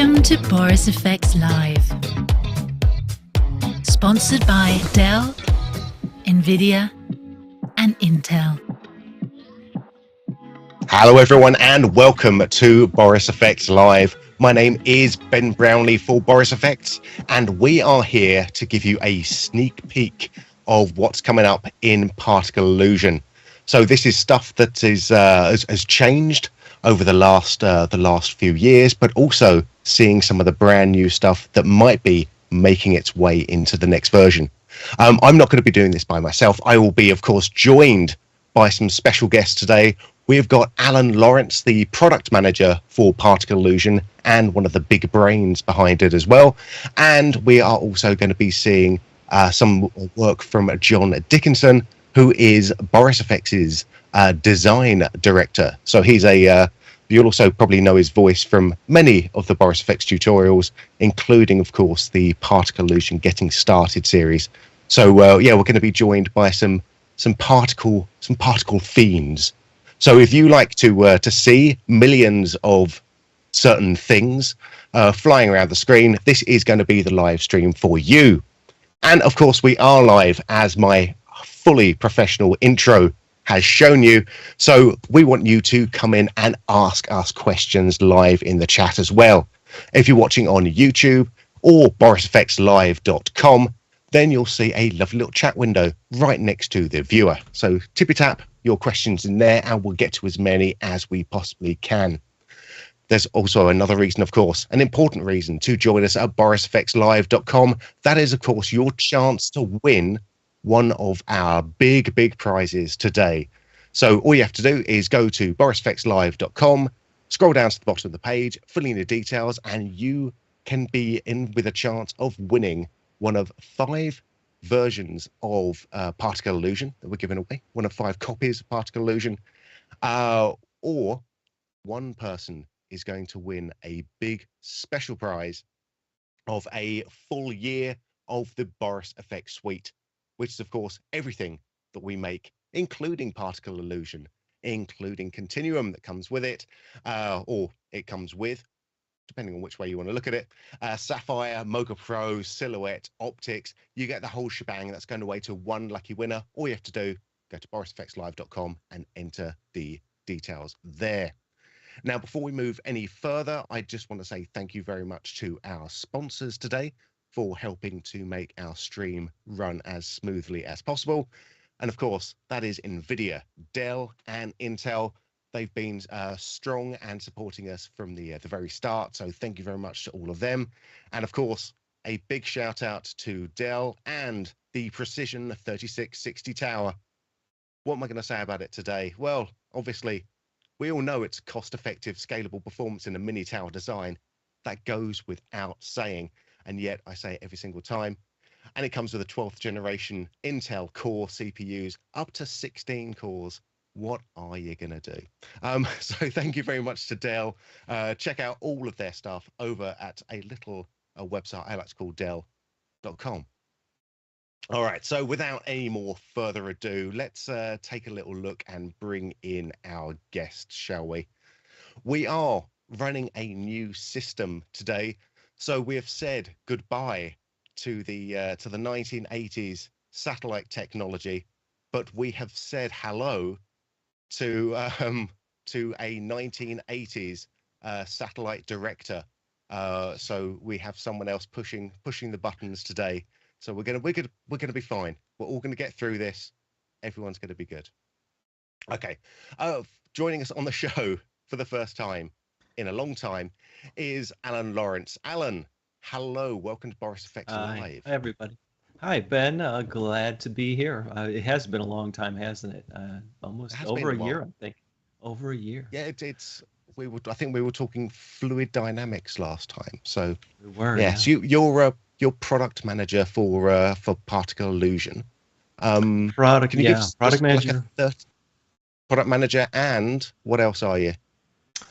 Welcome to Boris FX Live. Sponsored by Dell, NVIDIA, and Intel. Hello everyone and welcome to Boris FX Live. My name is Ben Brownlee for Boris FX and we are here to give you a sneak peek of what's coming up in Particle Illusion. So this is stuff that has changed over the last few years, but also seeing some of the brand new stuff that might be making its way into the next version. I'm not going to be doing this by myself. I will be, of course, joined by some special guests today. We've got Alan Lorence, the product manager for Particle Illusion and one of the big brains behind it as well. And we are also going to be seeing some work from John Dickinson, who is Boris FX's design director. So he's you'll also probably know his voice from many of the Boris FX tutorials, including, of course, the Particle Illusion Getting Started series. So yeah, we're going to be joined by some particle fiends. So if you like to see millions of certain things flying around the screen, this is going to be the live stream for you. And of course, we are live, as my fully professional intro has shown you. So we want you to come in and ask us questions live in the chat as well. If you're watching on YouTube or borisfxlive.com, then you'll see a lovely little chat window right next to the viewer. So tippy tap your questions in there and we'll get to as many as we possibly can. There's also another reason, of course, an important reason to join us at borisfxlive.com. That is, of course, your chance to win one of our big prizes today. So all you have to do is go to borisfxlive.com, scroll down to the bottom of the page, fill in the details, and you can be in with a chance of winning one of 5 versions of Particle Illusion that we're giving away, one of 5 copies of Particle Illusion, or one person is going to win a big special prize of a full year of the Boris FX Suite, which is, of course, everything that we make, including Particle Illusion, including Continuum that comes with it, or it comes with, depending on which way you want to look at it, Sapphire, Mocha Pro, Silhouette, Optics. You get the whole shebang. That's going away to one lucky winner. All you have to do, go to borisfxlive.com and enter the details there. Now, before we move any further, I just want to say thank you very much to our sponsors today for helping to make our stream run as smoothly as possible. And of course, that is NVIDIA, Dell, and Intel. They've been strong and supporting us from the very start. So thank you very much to all of them. And of course, a big shout out to Dell and the Precision 3660 Tower. What am I going to say about it today? Well, obviously, we all know it's cost-effective, scalable performance in a mini tower design. That goes without saying. And yet I say it every single time. And it comes with a 12th generation Intel Core CPUs, up to 16 cores. What are you going to do? So thank you very much to Dell. Check out all of their stuff over at a little website I like to call dell.com. All right, so without any more further ado, let's take a little look and bring in our guest, shall we? We are running a new system today. So we have said goodbye to the 1980s satellite technology, but we have said hello to a 1980s satellite director. So we have someone else pushing the buttons today. So we're gonna be fine. We're all gonna get through this. Everyone's gonna be good. Okay. Joining us on the show for the first time in a long time is Alan Lorence. Alan, hello, welcome to Boris FX Live. Hi, everybody. Hi, Ben. Glad to be here. It has been a long time, hasn't it? Almost over a year, I think. Over a year. Yeah, I think we were talking fluid dynamics last time. So we were. Yes, yeah. You're product manager for Particle Illusion. Product manager. Product manager, and what else are you?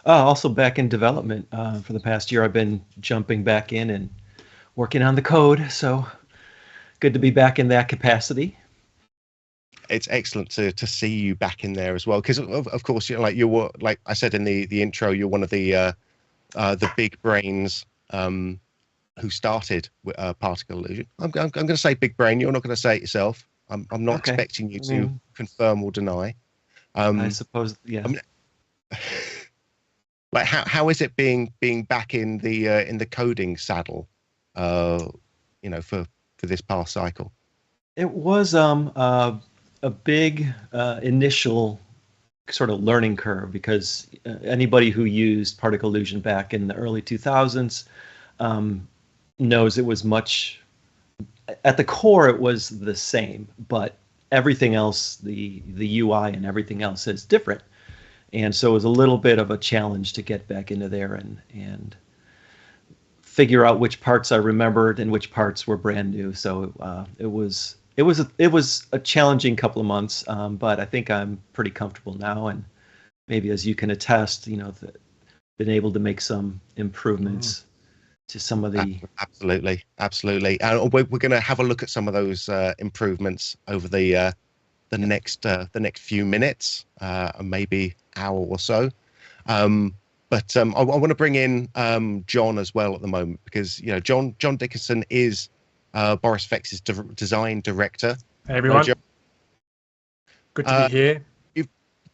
Also back in development. For the past year, I've been jumping back in and working on the code. So good to be back in that capacity. It's excellent to see you back in there as well, because of course, you know, like I said in the intro, you're one of the big brains who started with Particle Illusion. I'm going to say big brain. You're not going to say it yourself. I'm not Okay. expecting you to confirm or deny. I suppose, yeah. I mean, like how is it being back in the coding saddle, for this past cycle? It was a big initial sort of learning curve, because anybody who used Particle Illusion back in the early 2000s knows it was much, at the core it was the same, but everything else, the UI and everything else is different. And so it was a little bit of a challenge to get back into there and figure out which parts I remembered and which parts were brand new. So it was a challenging couple of months, but I think I'm pretty comfortable now, and maybe, as you can attest, been able to make some improvements to some of the. Absolutely. And we're going to have a look at some of those improvements over the next few minutes, maybe hour or so. But I want to bring in John as well at the moment, because John Dickinson is Boris FX's design director. Hey everyone, good to be here.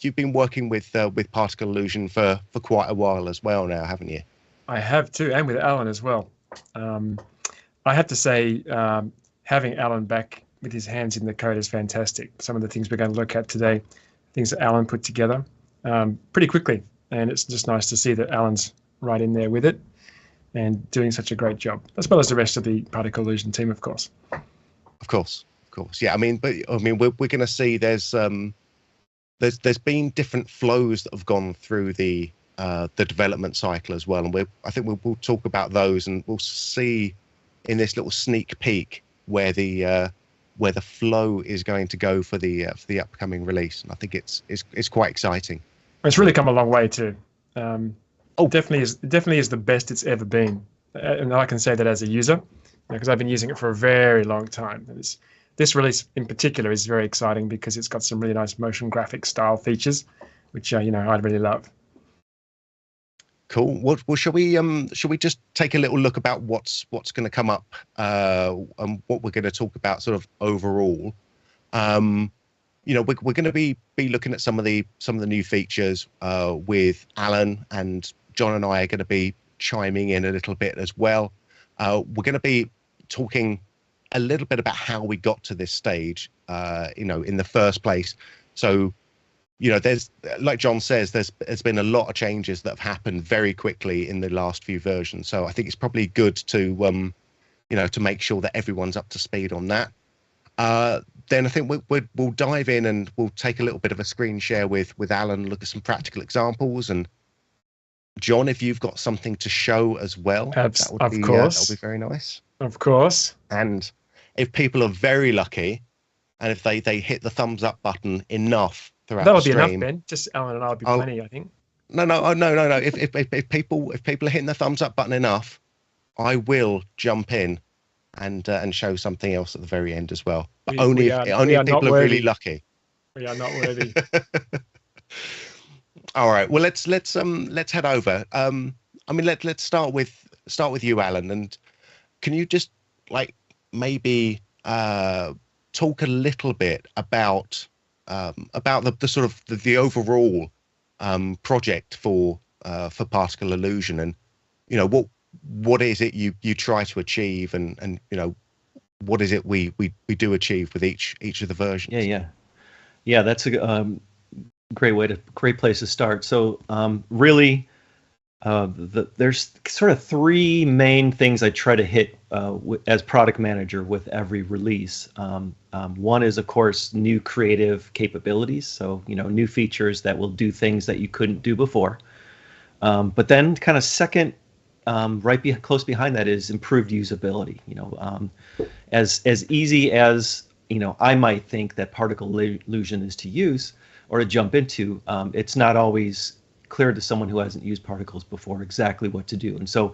You've been working with Particle Illusion for quite a while as well now, haven't you? I have too, and with Alan as well. I have to say, having Alan back with his hands in the code is fantastic. Some of the things we're going to look at today, things that Alan put together pretty quickly, and it's just nice to see that Alan's right in there with it and doing such a great job, as well as the rest of the Particle Illusion team, of course. Of course, yeah. We're going to see there's been different flows that have gone through the development cycle as well, and I think we'll talk about those, and we'll see in this little sneak peek where the flow is going to go for the upcoming release, and I think it's quite exciting. It's really come a long way too. Definitely is the best it's ever been, and I can say that as a user, because I've been using it for a very long time. This release in particular is very exciting because it's got some really nice motion graphic style features, which I really love. Cool. Well, shall we just take a little look about what's going to come up, and what we're going to talk about sort of overall. We're going to be looking at some of the new features with Alan, and John and I are going to be chiming in a little bit as well. We're going to be talking a little bit about how we got to this stage, in the first place. So, there's, like John says, there's been a lot of changes that have happened very quickly in the last few versions. So I think it's probably good to, to make sure that everyone's up to speed on that. Then I think we'll dive in, and we'll take a little bit of a screen share with Alan, look at some practical examples, and John, if you've got something to show as well, that would be very nice. Of course. And if people are very lucky, and if they hit the thumbs up button enough throughout the stream, that'll be enough, Ben. Just Alan and I'll be plenty, I think. No. If people are hitting the thumbs up button enough, I will jump in and show something else at the very end as well. But only if people are really lucky. We are not worthy. All right. Well, let's head over. Let's start with you, Alan. And can you just maybe talk a little bit about the sort of the overall project for Particle Illusion, and what is it you try to achieve, and what is it we do achieve with each of the versions? Yeah. That's a great place to start. So really, there's sort of three main things I try to hit as product manager with every release. One is, of course, new creative capabilities. So new features that will do things that you couldn't do before. But then, kind of second, close behind that is improved usability. As easy as I might think that Particle Illusion is to use or to jump into, it's not always clear to someone who hasn't used particles before exactly what to do. And so,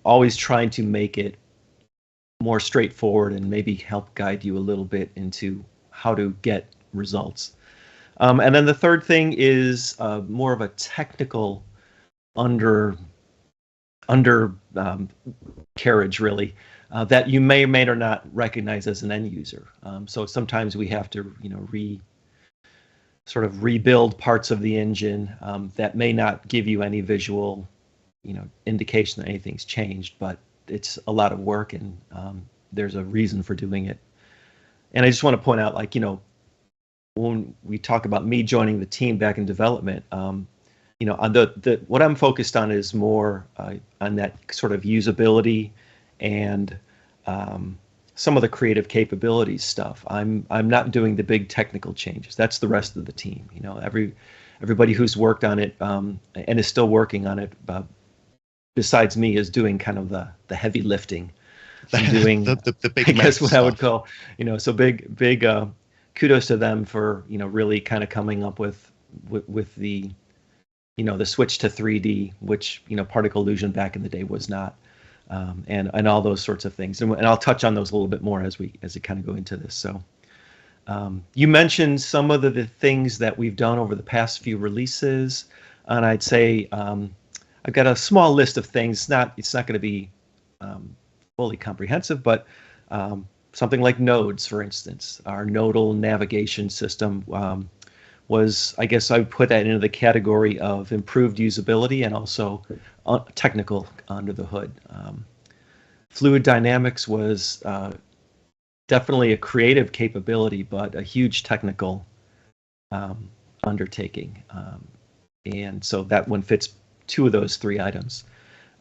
always trying to make it more straightforward and maybe help guide you a little bit into how to get results. And then the third thing is more of a technical under carriage really that you may or may not recognize as an end user. So sometimes we have to, sort of rebuild parts of the engine that may not give you any visual, indication that anything's changed, but it's a lot of work, and there's a reason for doing it. And I just want to point out, when we talk about me joining the team back in development, on the what I'm focused on is more on that sort of usability and some of the creative capabilities stuff. I'm not doing the big technical changes. That's the rest of the team. Everybody who's worked on it and is still working on it, besides me, is doing kind of the heavy lifting. Doing the big, I guess what stuff. I would call, so big kudos to them for really kind of coming up with the the switch to 3D, which Particle Illusion back in the day was not, and all those sorts of things, and I'll touch on those a little bit more as we kind of go into this. So you mentioned some of the things that we've done over the past few releases, and I'd say I've got a small list of things. It's not going to be fully comprehensive, but something like nodes, for instance, our nodal navigation system was, I guess I would put that into the category of improved usability and also technical under the hood. Fluid dynamics was definitely a creative capability, but a huge technical undertaking. And so that one fits two of those three items.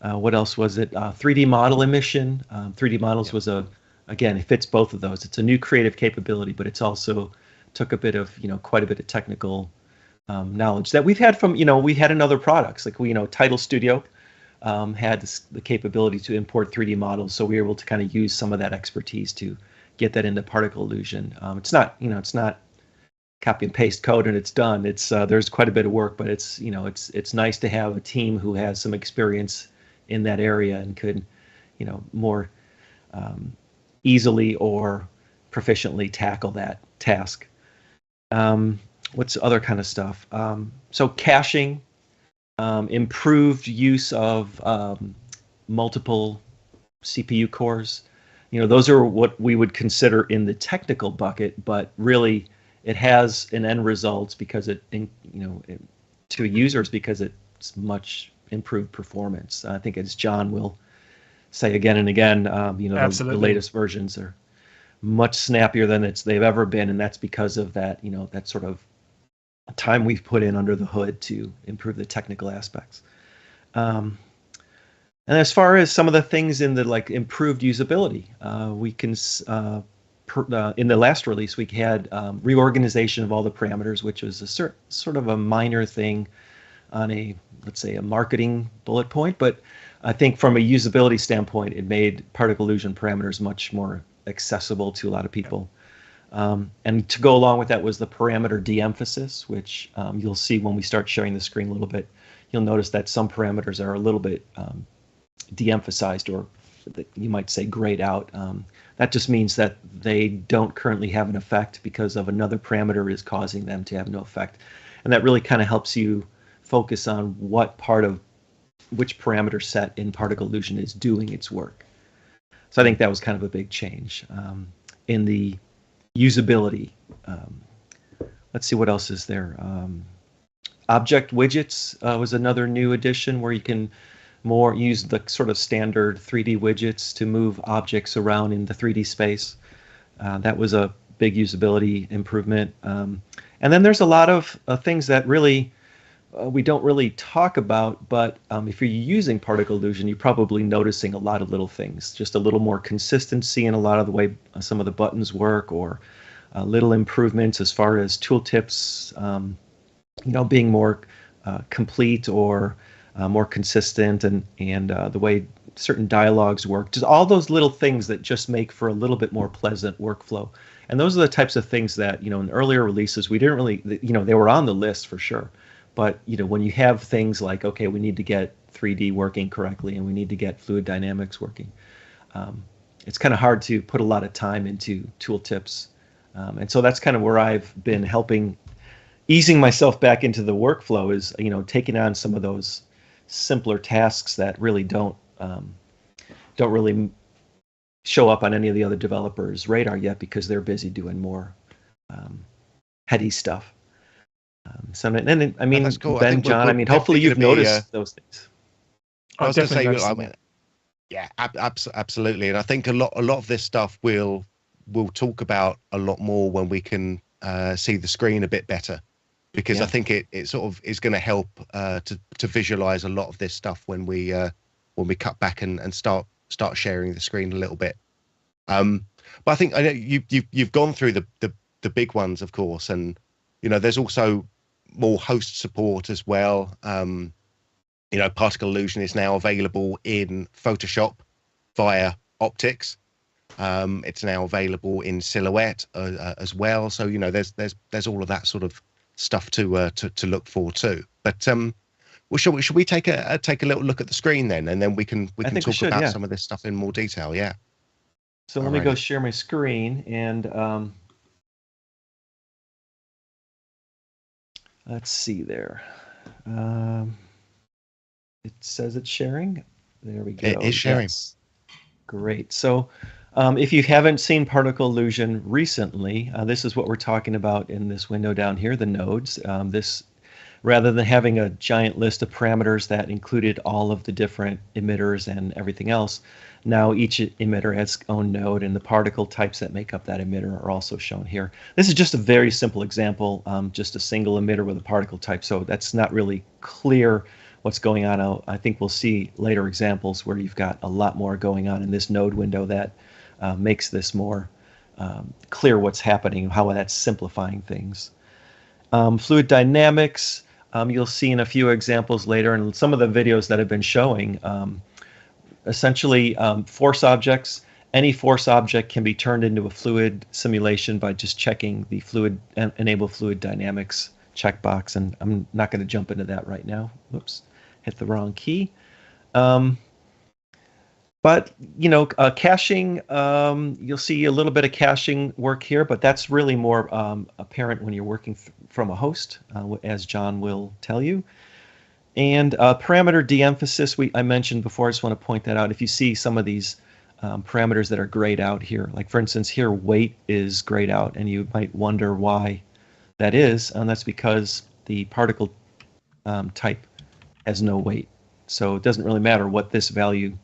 What else was it? 3D model emission. 3D models was again, it fits both of those. It's a new creative capability, but it's also took a bit of, quite a bit of technical knowledge that we've had from, we had in other products. Like Title Studio had the capability to import 3D models, so we were able to kind of use some of that expertise to get that into Particle Illusion. It's not, it's not copy and paste code and it's done. It's there's quite a bit of work, but it's, it's nice to have a team who has some experience in that area and could, more easily or proficiently tackle that task. What's other kind of stuff? So caching, improved use of multiple CPU cores. Those are what we would consider in the technical bucket, but really it has an end result because to users because it's much improved performance. I think, as John will say again and again, the latest versions are much snappier than they've ever been, and that's because of that, that sort of time we've put in under the hood to improve the technical aspects. And as far as some of the things in the improved usability, we can in the last release we had reorganization of all the parameters, which was a sort of a minor thing on let's say a marketing bullet point, but I think from a usability standpoint, it made Particle Illusion parameters much more accessible to a lot of people. And to go along with that was the parameter de-emphasis, which you'll see when we start sharing the screen a little bit. You'll notice that some parameters are a little bit de-emphasized, or you might say grayed out. That just means that they don't currently have an effect because of another parameter is causing them to have no effect. And that really kind of helps you focus on what part of which parameter set in Particle Illusion is doing its work. So I think that was kind of a big change in the usability. Let's see what else is there. Object widgets was another new addition where you can more use the sort of standard 3D widgets to move objects around in the 3D space. That was a big usability improvement. And then there's a lot of things that really we don't really talk about, but if you're using Particle Illusion, you're probably noticing a lot of little things, just a little more consistency in a lot of the way some of the buttons work, or little improvements as far as tooltips, being more complete or more consistent, and the way certain dialogues work. Just all those little things that just make for a little bit more pleasant workflow. And those are the types of things that, in earlier releases, we didn't really, they were on the list for sure. But, when you have things like, okay, we need to get 3D working correctly and we need to get fluid dynamics working, it's kind of hard to put a lot of time into tooltips. And so that's kind of where I've been easing myself back into the workflow is, taking on some of those simpler tasks that really don't really show up on any of the other developers' radar yet because they're busy doing more heady stuff. So, and I mean, that's cool. Ben, John, I mean, hopefully you've noticed those things. I was going to say, I mean, yeah, absolutely. And I think a lot of this stuff we'll talk about a lot more when we can see the screen a bit better, because I think it sort of is going to help to visualize a lot of this stuff when we cut back and start sharing the screen a little bit. But I think I know you've gone through the big ones, of course, and there's also more host support as well. Particle Illusion is now available in Photoshop via Optics. It's now available in Silhouette as well. So there's all of that sort of stuff to look for too. But well, should we take a little look at the screen then, and then we can talk about some of this stuff in more detail. Yeah. So let me go share my screen, and let's see there. It says it's sharing. There we go. It is sharing. Yes. Great. So if you haven't seen Particle Illusion recently, this is what we're talking about in this window down here, the nodes. This, rather than having a giant list of parameters that included all of the different emitters and everything else, now each emitter has its own node, and the particle types that make up that emitter are also shown here. This is just a very simple example, just a single emitter with a particle type, so that's not really clear what's going on. I think we'll see later examples where you've got a lot more going on in this node window that makes this more clear what's happening, how that's simplifying things. Fluid dynamics, you'll see in a few examples later, and some of the videos that have been showing, essentially force objects. Any force object can be turned into a fluid simulation by just checking the enable fluid dynamics checkbox, and I'm not going to jump into that right now. Whoops, hit the wrong key. But caching, you'll see a little bit of caching work here, but that's really more apparent when you're working from a host, as John will tell you. And parameter de-emphasis, I mentioned before. I just want to point that out. If you see some of these parameters that are grayed out here, like for instance here, weight is grayed out, and you might wonder why that is, and that's because the particle type has no weight, so it doesn't really matter what this value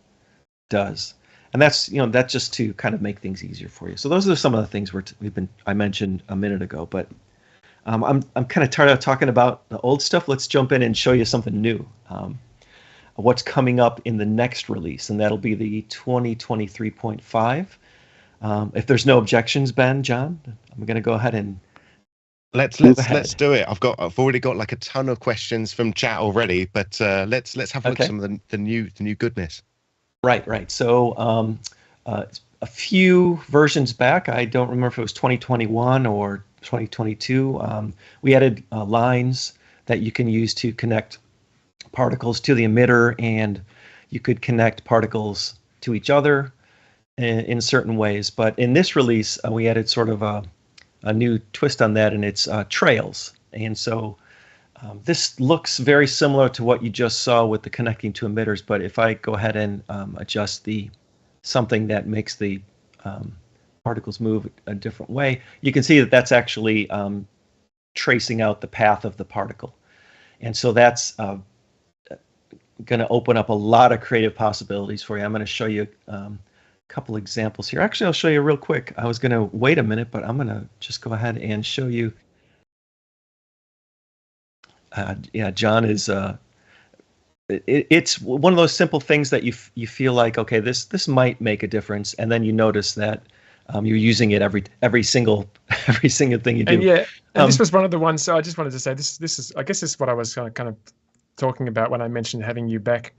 does. And that's that's just to kind of make things easier for you. So those are some of the things I mentioned a minute ago, but I'm kind of tired of talking about the old stuff. Let's jump in and show you something new. What's coming up in the next release, and that'll be the 2023.5. If there's no objections, Ben, John, I'm going to go ahead and let's do it. I've already got like a ton of questions from chat already, but let's have a look at some of the new goodness. Right. So a few versions back, I don't remember if it was 2021 or 2022, we added lines that you can use to connect particles to the emitter, and you could connect particles to each other in certain ways. But in this release, we added sort of a new twist on that, and it's trails. And so this looks very similar to what you just saw with the connecting to emitters, but if I go ahead and adjust something that makes the particles move a different way, you can see that that's actually tracing out the path of the particle. And so that's going to open up a lot of creative possibilities for you. I'm going to show you a couple examples here. Actually, I'll show you real quick. I was going to wait a minute, but I'm going to just go ahead and show you. John is it's one of those simple things that you feel like, okay, this might make a difference, and then you notice that you're using it every single thing you do. And this was one of the ones. So I just wanted to say this is, I guess this is what I was kind of talking about when I mentioned having you back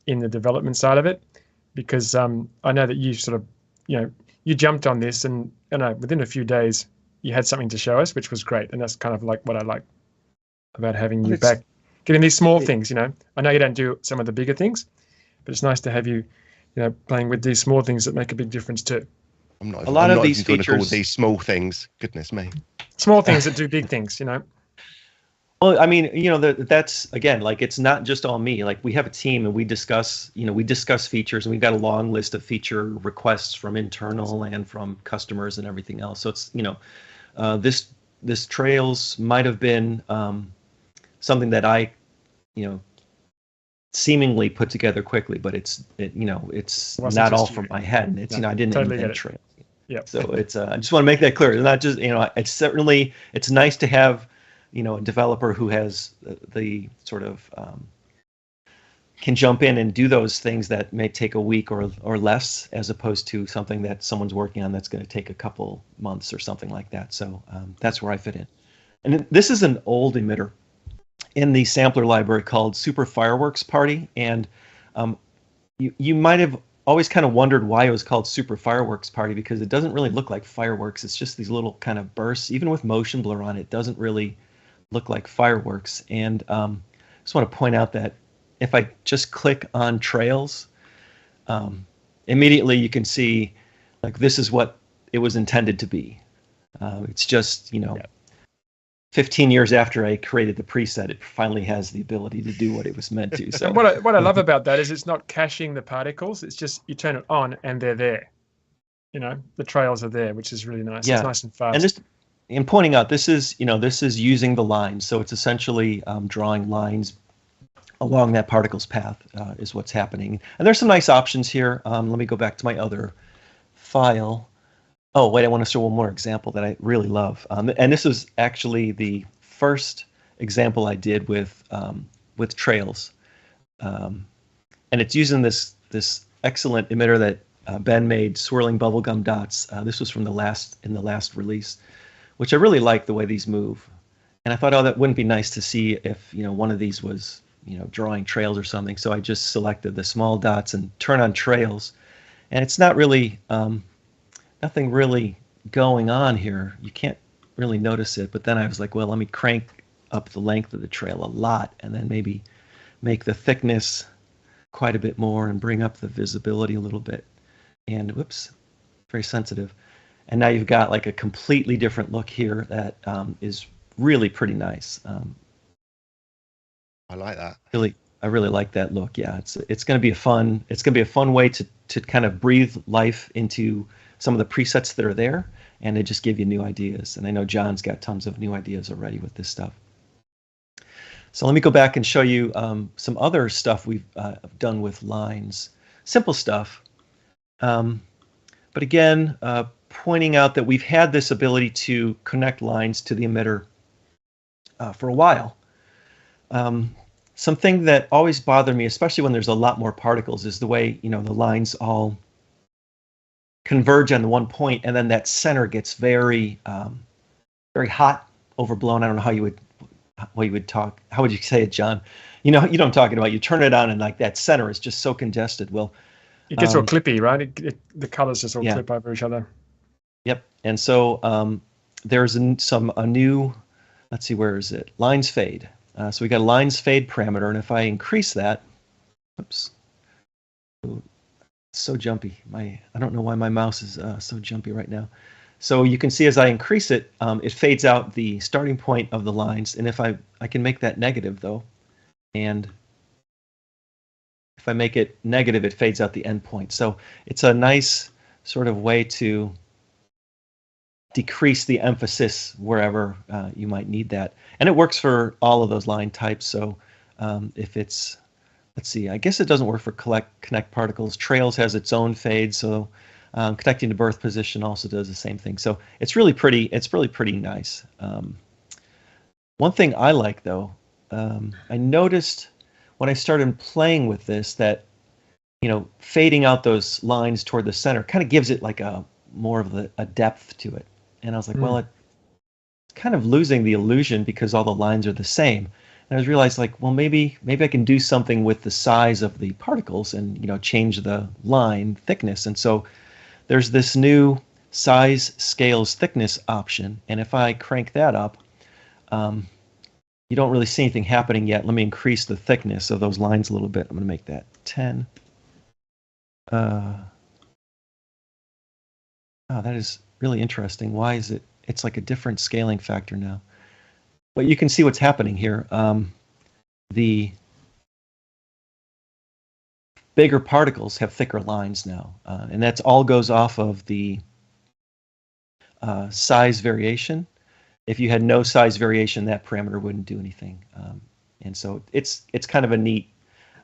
in the development side of it, because I know that you sort of you jumped on this, and within a few days you had something to show us, which was great, and that's kind of like what I like about having you back, getting these small things. I know you don't do some of the bigger things, but it's nice to have you playing with these small things that make a big difference too. I'm not these features, call these small things. Goodness me. Small things that do big things, Well, I mean, that's again, like it's not just all me. Like we have a team and we discuss, we discuss features, and we've got a long list of feature requests from internal and from customers and everything else. So it's, this Trails might have been something that I, seemingly put together quickly, but it's not all from my head. It's, I didn't totally invent Trails. Yeah. So it's I just want to make that clear. It's not just, it's nice to have, a developer who has the sort of can jump in and do those things that may take a week or less, as opposed to something that someone's working on that's going to take a couple months or something like that. So that's where I fit in. And this is an old emitter in the sampler library called Super Fireworks Party, and you might have always kind of wondered why it was called Super Fireworks Party, because it doesn't really look like fireworks. It's just these little kind of bursts. Even with motion blur on it, doesn't really look like fireworks. And I just want to point out that if I just click on Trails, immediately you can see, like, this is what it was intended to be. It's just, 15 years after I created the preset, it finally has the ability to do what it was meant to. So and what I love about that is it's not caching the particles. It's just you turn it on and they're there. The trails are there, which is really nice. Yeah. It's nice and fast. And in pointing out, this is using the lines. So it's essentially drawing lines along that particle's path is what's happening. And there's some nice options here. Let me go back to my other file. Oh, wait, I want to show one more example that I really love. And this is actually the first example I did with Trails. And it's using this excellent emitter that Ben made, swirling bubblegum dots. This was from the last release, which I really like the way these move. And I thought, that wouldn't be nice to see if, one of these was, drawing trails or something. So I just selected the small dots and turn on Trails. And it's not really... nothing really going on here. You can't really notice it, but then I was like, well, let me crank up the length of the trail a lot, and then maybe make the thickness quite a bit more and bring up the visibility a little bit. And whoops, very sensitive. And now you've got like a completely different look here that is really pretty nice. I like that. I really like that look. Yeah, it's going to be a fun way to kind of breathe life into some of the presets that are there, and they just give you new ideas. And I know John's got tons of new ideas already with this stuff. So let me go back and show you some other stuff we've done with lines. Simple stuff. But again, pointing out that we've had this ability to connect lines to the emitter for a while. Something that always bothered me, especially when there's a lot more particles, is the way, the lines all converge on the one point, and then that center gets very, very hot, overblown. I don't know how you would you say it, John? You know what I'm talking about. You turn it on, and like that center is just so congested. Well, it gets all clippy, right? The colors just all clip over each other. Yep. And so there's a new, let's see, where is it? Lines fade. So we got a lines fade parameter, and if I increase that, oops. So jumpy. I don't know why my mouse is so jumpy right now. So you can see as I increase it, it fades out the starting point of the lines. And if I can make that negative though, and if I make it negative, it fades out the end point. So it's a nice sort of way to decrease the emphasis wherever you might need that. And it works for all of those line types. So if it's, let's see, I guess it doesn't work for connect particles. Trails has its own fade, so connecting to birth position also does the same thing. So it's really pretty. It's really pretty nice. One thing I like though, I noticed when I started playing with this that fading out those lines toward the center kind of gives it like a more of a depth to it. And I was like, well, it's kind of losing the illusion because all the lines are the same. And I realized, like, well, maybe I can do something with the size of the particles and change the line thickness. And so there's this new size scales thickness option, and if I crank that up, you don't really see anything happening yet. Let me increase the thickness of those lines a little bit. I'm going to make that 10. Oh, that is really interesting. Why is it? It's like a different scaling factor now. But you can see what's happening here. The bigger particles have thicker lines now, and that's all goes off of the size variation. If you had no size variation, that parameter wouldn't do anything. And so it's kind of a neat.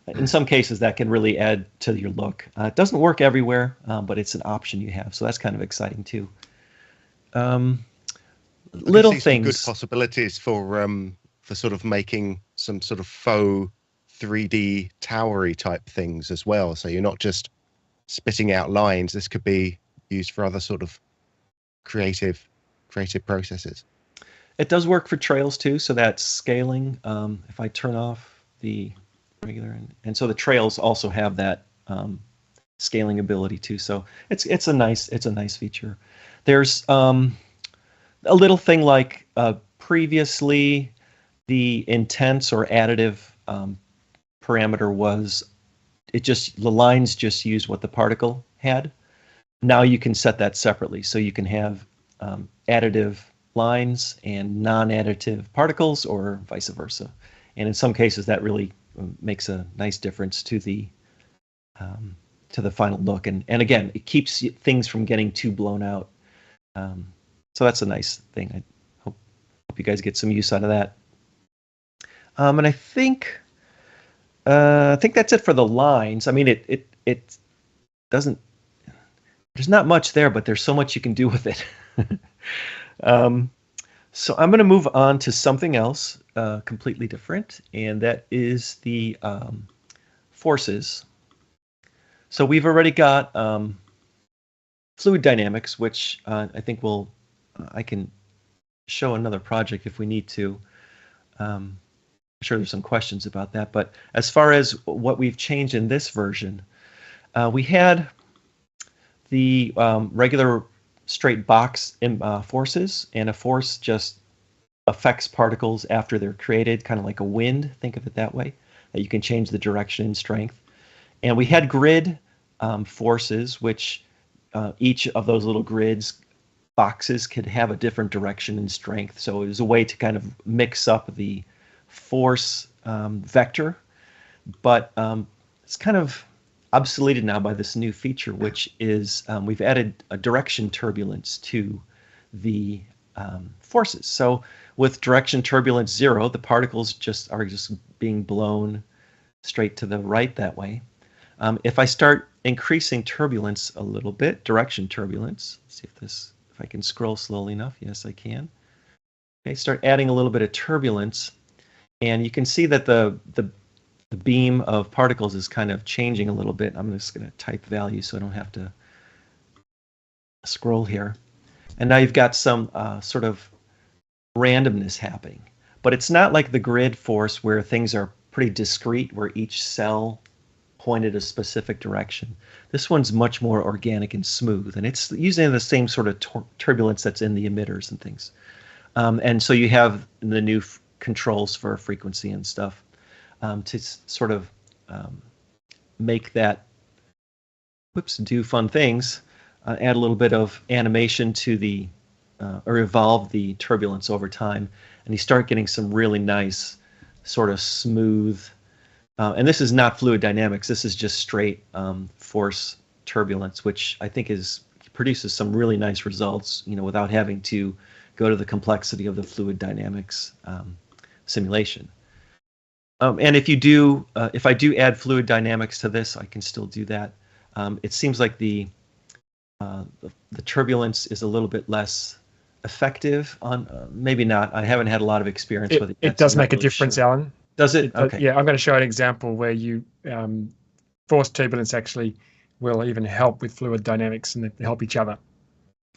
In some cases, that can really add to your look. It doesn't work everywhere, but it's an option you have, so that's kind of exciting too. Little things. Good possibilities for sort of making some sort of faux 3D towery type things as well. So you're not just spitting out lines. This could be used for other sort of creative processes. It does work for trails too, so that's scaling. If I turn off the regular, and so the trails also have that scaling ability too. So it's a nice feature. There's a little thing like previously the intense or additive parameter was the lines just use what the particle had. Now you can set that separately, so you can have additive lines and non-additive particles, or vice versa. And in some cases, that really makes a nice difference to the final look. And again, it keeps things from getting too blown out. So that's a nice thing. I hope you guys get some use out of that. And I think that's it for the lines. I mean, it doesn't. There's not much there, but there's so much you can do with it. So I'm going to move on to something else completely different, and that is the forces. So we've already got fluid dynamics, which I think I can show another project if we need to. I'm sure there's some questions about that, but as far as what we've changed in this version, we had the regular straight box forces, and a force just affects particles after they're created, kind of like a wind. Think of it that way, that you can change the direction and strength. And we had grid forces, which each of those little grids boxes could have a different direction and strength. So it was a way to kind of mix up the force vector, but it's kind of obsoleted now by this new feature, which is we've added a direction turbulence to the forces. So with direction turbulence 0, the particles are just being blown straight to the right that way. If I start increasing turbulence a little bit, direction turbulence, let's see if I can scroll slowly enough. Yes, I can. Okay, start adding a little bit of turbulence, and you can see that the beam of particles is kind of changing a little bit. I'm just going to type value so I don't have to scroll here. And now you've got some sort of randomness happening. But it's not like the grid force where things are pretty discrete, where each cell pointed a specific direction. This one's much more organic and smooth, and it's using the same sort of turbulence that's in the emitters and things. And so you have the new controls for frequency and stuff to sort of make that, do fun things, add a little bit of animation to the, or evolve the turbulence over time, and you start getting some really nice sort of smooth, and this is not fluid dynamics, this is just straight force turbulence, which I think produces some really nice results, without having to go to the complexity of the fluid dynamics simulation. And if I do add fluid dynamics to this, I can still do that. It seems like the turbulence is a little bit less effective on, maybe not. I haven't had a lot of experience with it. It does make a difference, Alan. Does it? Okay. Yeah, I'm going to show an example where you force turbulence actually will even help with fluid dynamics, and they help each other.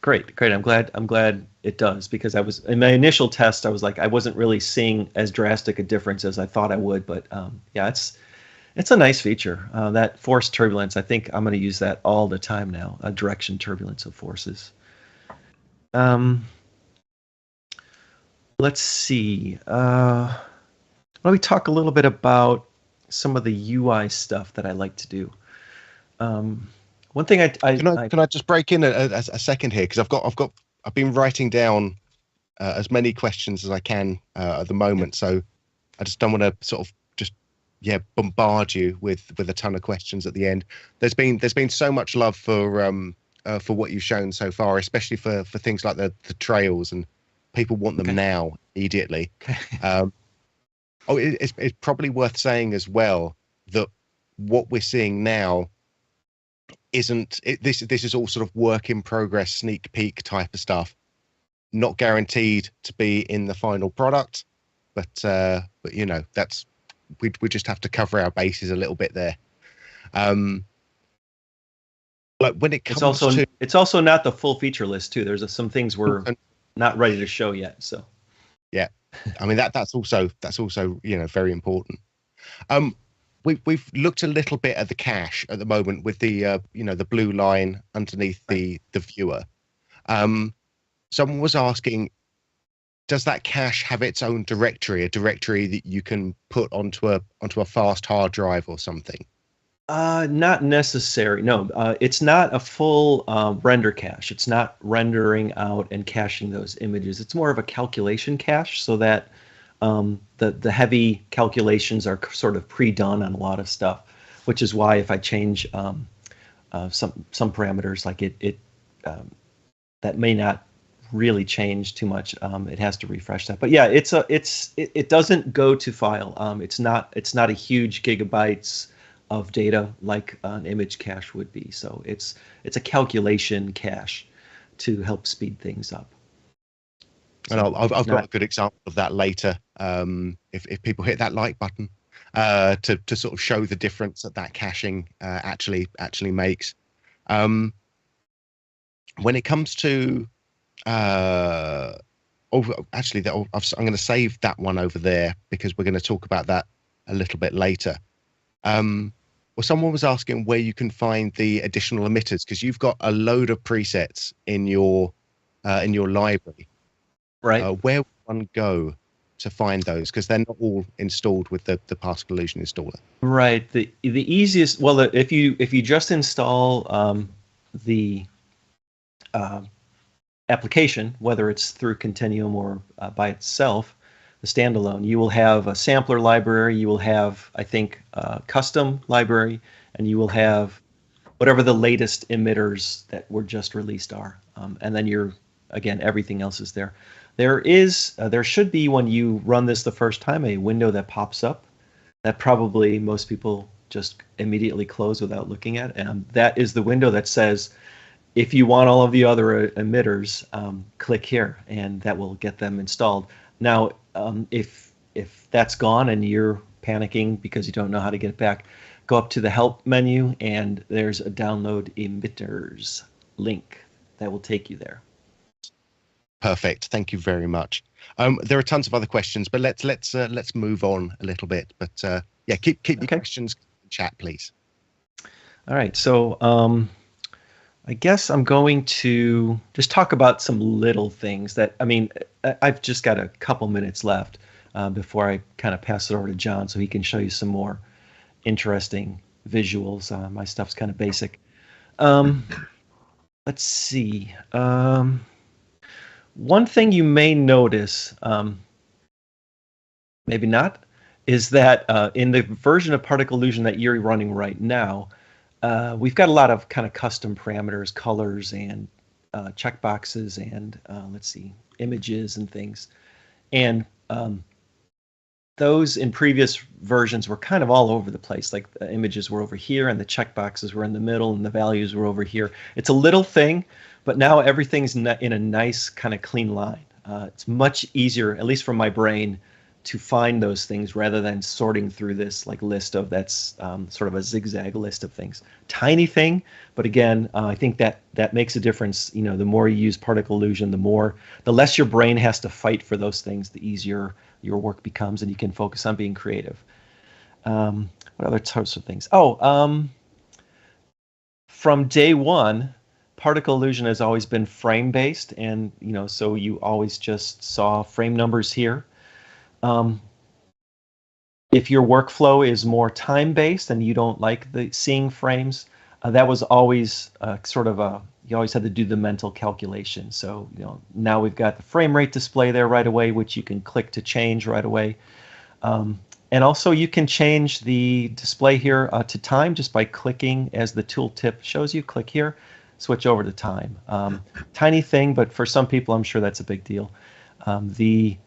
Great. I'm glad it does, because I was in my initial test, I was like, I wasn't really seeing as drastic a difference as I thought I would, but yeah, it's a nice feature. That force turbulence, I think I'm going to use that all the time now. A direction turbulence of forces. Let's see. Why don't we talk a little bit about some of the UI stuff that I like to do. One thing can I just break in a second here, because I've been writing down as many questions as I can at the moment. So I just don't want to sort of just bombard you with a ton of questions at the end. There's been so much love for what you've shown so far, especially for things like the trails, and people want them now immediately. It's probably worth saying as well that what we're seeing now this is all sort of work in progress, sneak peek type of stuff, not guaranteed to be in the final product, but you know, that's we just have to cover our bases a little bit there. Like when it comes it's also not the full feature list too. There's some things we're not ready to show yet. So yeah, I mean that's also you know, very important. We've looked a little bit at the cache at the moment with the you know, the blue line underneath the viewer. Someone was asking, does that cache have its own directory, a directory that you can put onto a fast hard drive or something? Not necessary. No, it's not a full render cache. It's not rendering out and caching those images. It's more of a calculation cache, so that the heavy calculations are sort of pre-done on a lot of stuff, which is why if I change some parameters, like it that may not really change too much. It has to refresh that. But yeah, it doesn't go to file. It's not a huge gigabytes of data like an image cache would be. So it's a calculation cache to help speed things up. And I've got a good example of that later. If people hit that like button to sort of show the difference that caching actually makes. When it comes to I'm going to save that one over there because we're going to talk about that a little bit later. Well, someone was asking where you can find the additional emitters, because you've got a load of presets in your library. Right. Where would one go to find those? Because they're not all installed with the Particle Illusion installer. Right. The easiest, well, if you just install the application, whether it's through Continuum or by itself, the standalone, you will have a sampler library, you will have, I think, a custom library, and you will have whatever the latest emitters that were just released are. And then again, everything else is there. There should be, when you run this the first time, a window that pops up that probably most people just immediately close without looking at. And that is the window that says, if you want all of the other emitters, click here, and that will get them installed. Now, if that's gone and you're panicking because you don't know how to get it back, go up to the help menu, and there's a download emitters link that will take you there. Perfect. Thank you very much. There are tons of other questions, but let's move on a little bit. But yeah, keep your questions in chat, please. All right. So I guess I'm going to just talk about some little things that, I mean, I've just got a couple minutes left before I kind of pass it over to John so he can show you some more interesting visuals. My stuff's kind of basic. Let's see. One thing you may notice, maybe not, is that in the version of Particle Illusion that you're running right now, we've got a lot of kind of custom parameters, colors, and checkboxes, and let's see, images and things. And those in previous versions were kind of all over the place. Like the images were over here, and the checkboxes were in the middle, and the values were over here. It's a little thing, but now everything's in a nice kind of clean line. It's much easier, at least from my brain, to find those things rather than sorting through this like list of that's sort of a zigzag list of things. Tiny thing, but again, I think that makes a difference. You know, the more you use Particle Illusion, the less your brain has to fight for those things, the easier your work becomes, and you can focus on being creative. What other types of things? From day one, Particle Illusion has always been frame based, and you know, so you always just saw frame numbers here. If your workflow is more time based and you don't like seeing frames, that was always sort of you always had to do the mental calculation. So now we've got the frame rate display there right away, which you can click to change right away. And also you can change the display here to time just by clicking, as the tooltip shows you. Click here, switch over to time. Tiny thing, but for some people I'm sure that's a big deal. The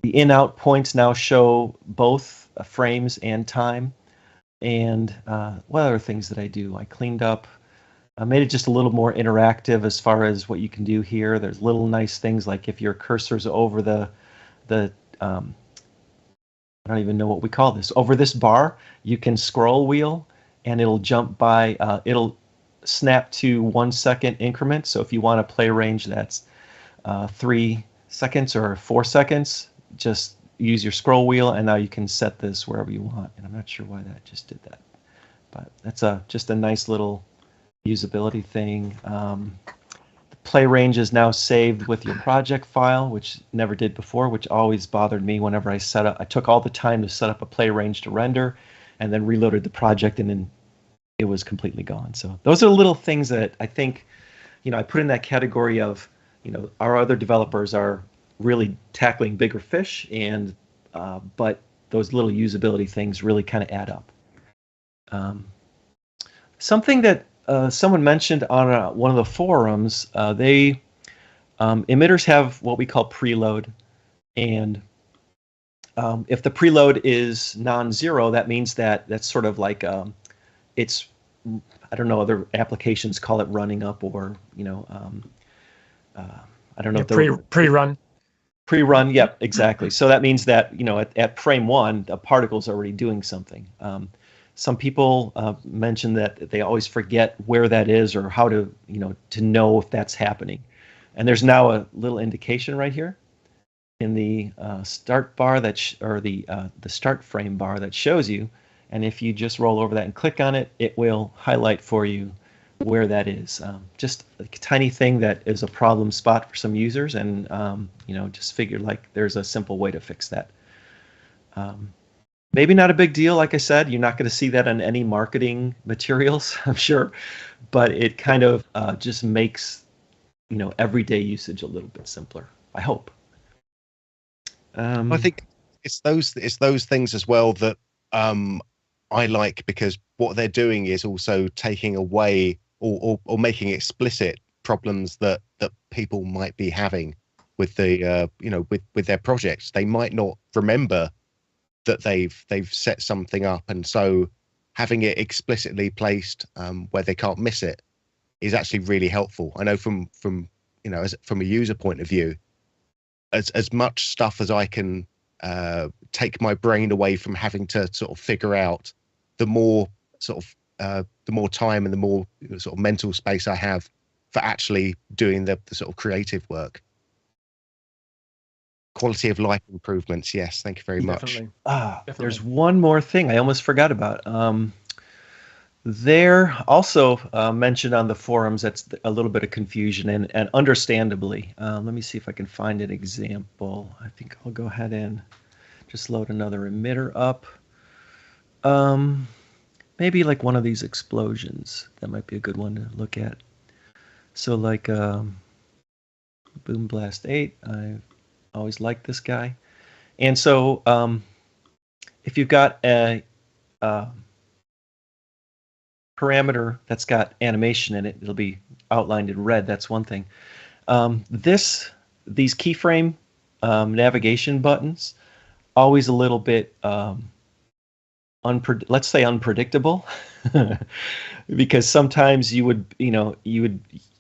in-out points now show both frames and time. And what other things did I do? I cleaned up, I made it just a little more interactive as far as what you can do here. There's little nice things like if your cursor's over the I don't even know what we call this. Over this bar, you can scroll wheel, and it'll jump by. It'll snap to 1 second increments. So if you want to play range that's 3 seconds or 4 seconds, just use your scroll wheel, and now you can set this wherever you want. And I'm not sure why that just did that, but that's just a nice little usability thing. Play range is now saved with your project file, which never did before, which always bothered me whenever I set up. I took all the time to set up a play range to render, and then reloaded the project, and then it was completely gone. So those are little things that I think, I put in that category of, our other developers are really tackling bigger fish, and but those little usability things really kind of add up. Something that someone mentioned on one of the forums, emitters have what we call preload, and if the preload is non-zero, that means that that's sort of like it's, I don't know, other applications call it running up, or I don't know, pre-run. Pre-run, yep, exactly. So that means that at frame 1, the particle's already doing something. Some people mention that they always forget where that is or how to know if that's happening. And there's now a little indication right here in the start bar or the start frame bar that shows you. And if you just roll over that and click on it, it will highlight for you where that is. Just a tiny thing that is a problem spot for some users, and just figured like there's a simple way to fix that. Maybe not a big deal, like I said. You're not going to see that on any marketing materials, I'm sure, but it kind of just makes everyday usage a little bit simpler, I hope. I think it's those things as well that I like, because what they're doing is also taking away or making explicit problems that people might be having with the with their projects. They might not remember that they've set something up, and so having it explicitly placed where they can't miss it is actually really helpful. I know from a user point of view, as much stuff as I can take my brain away from having to sort of figure out, the more time and the more sort of mental space I have for actually doing the sort of creative work. Quality of life improvements. Yes, thank you very much. Definitely. There's one more thing I almost forgot about. They're also mentioned on the forums. That's a little bit of confusion, and understandably. Let me see if I can find an example. I think I'll go ahead and just load another emitter up. Maybe like one of these explosions. That might be a good one to look at. So like Boom Blast 8. I always liked this guy. And so if you've got a parameter that's got animation in it, it'll be outlined in red. That's one thing. These keyframe navigation buttons, always a little bit let's say unpredictable, because sometimes you would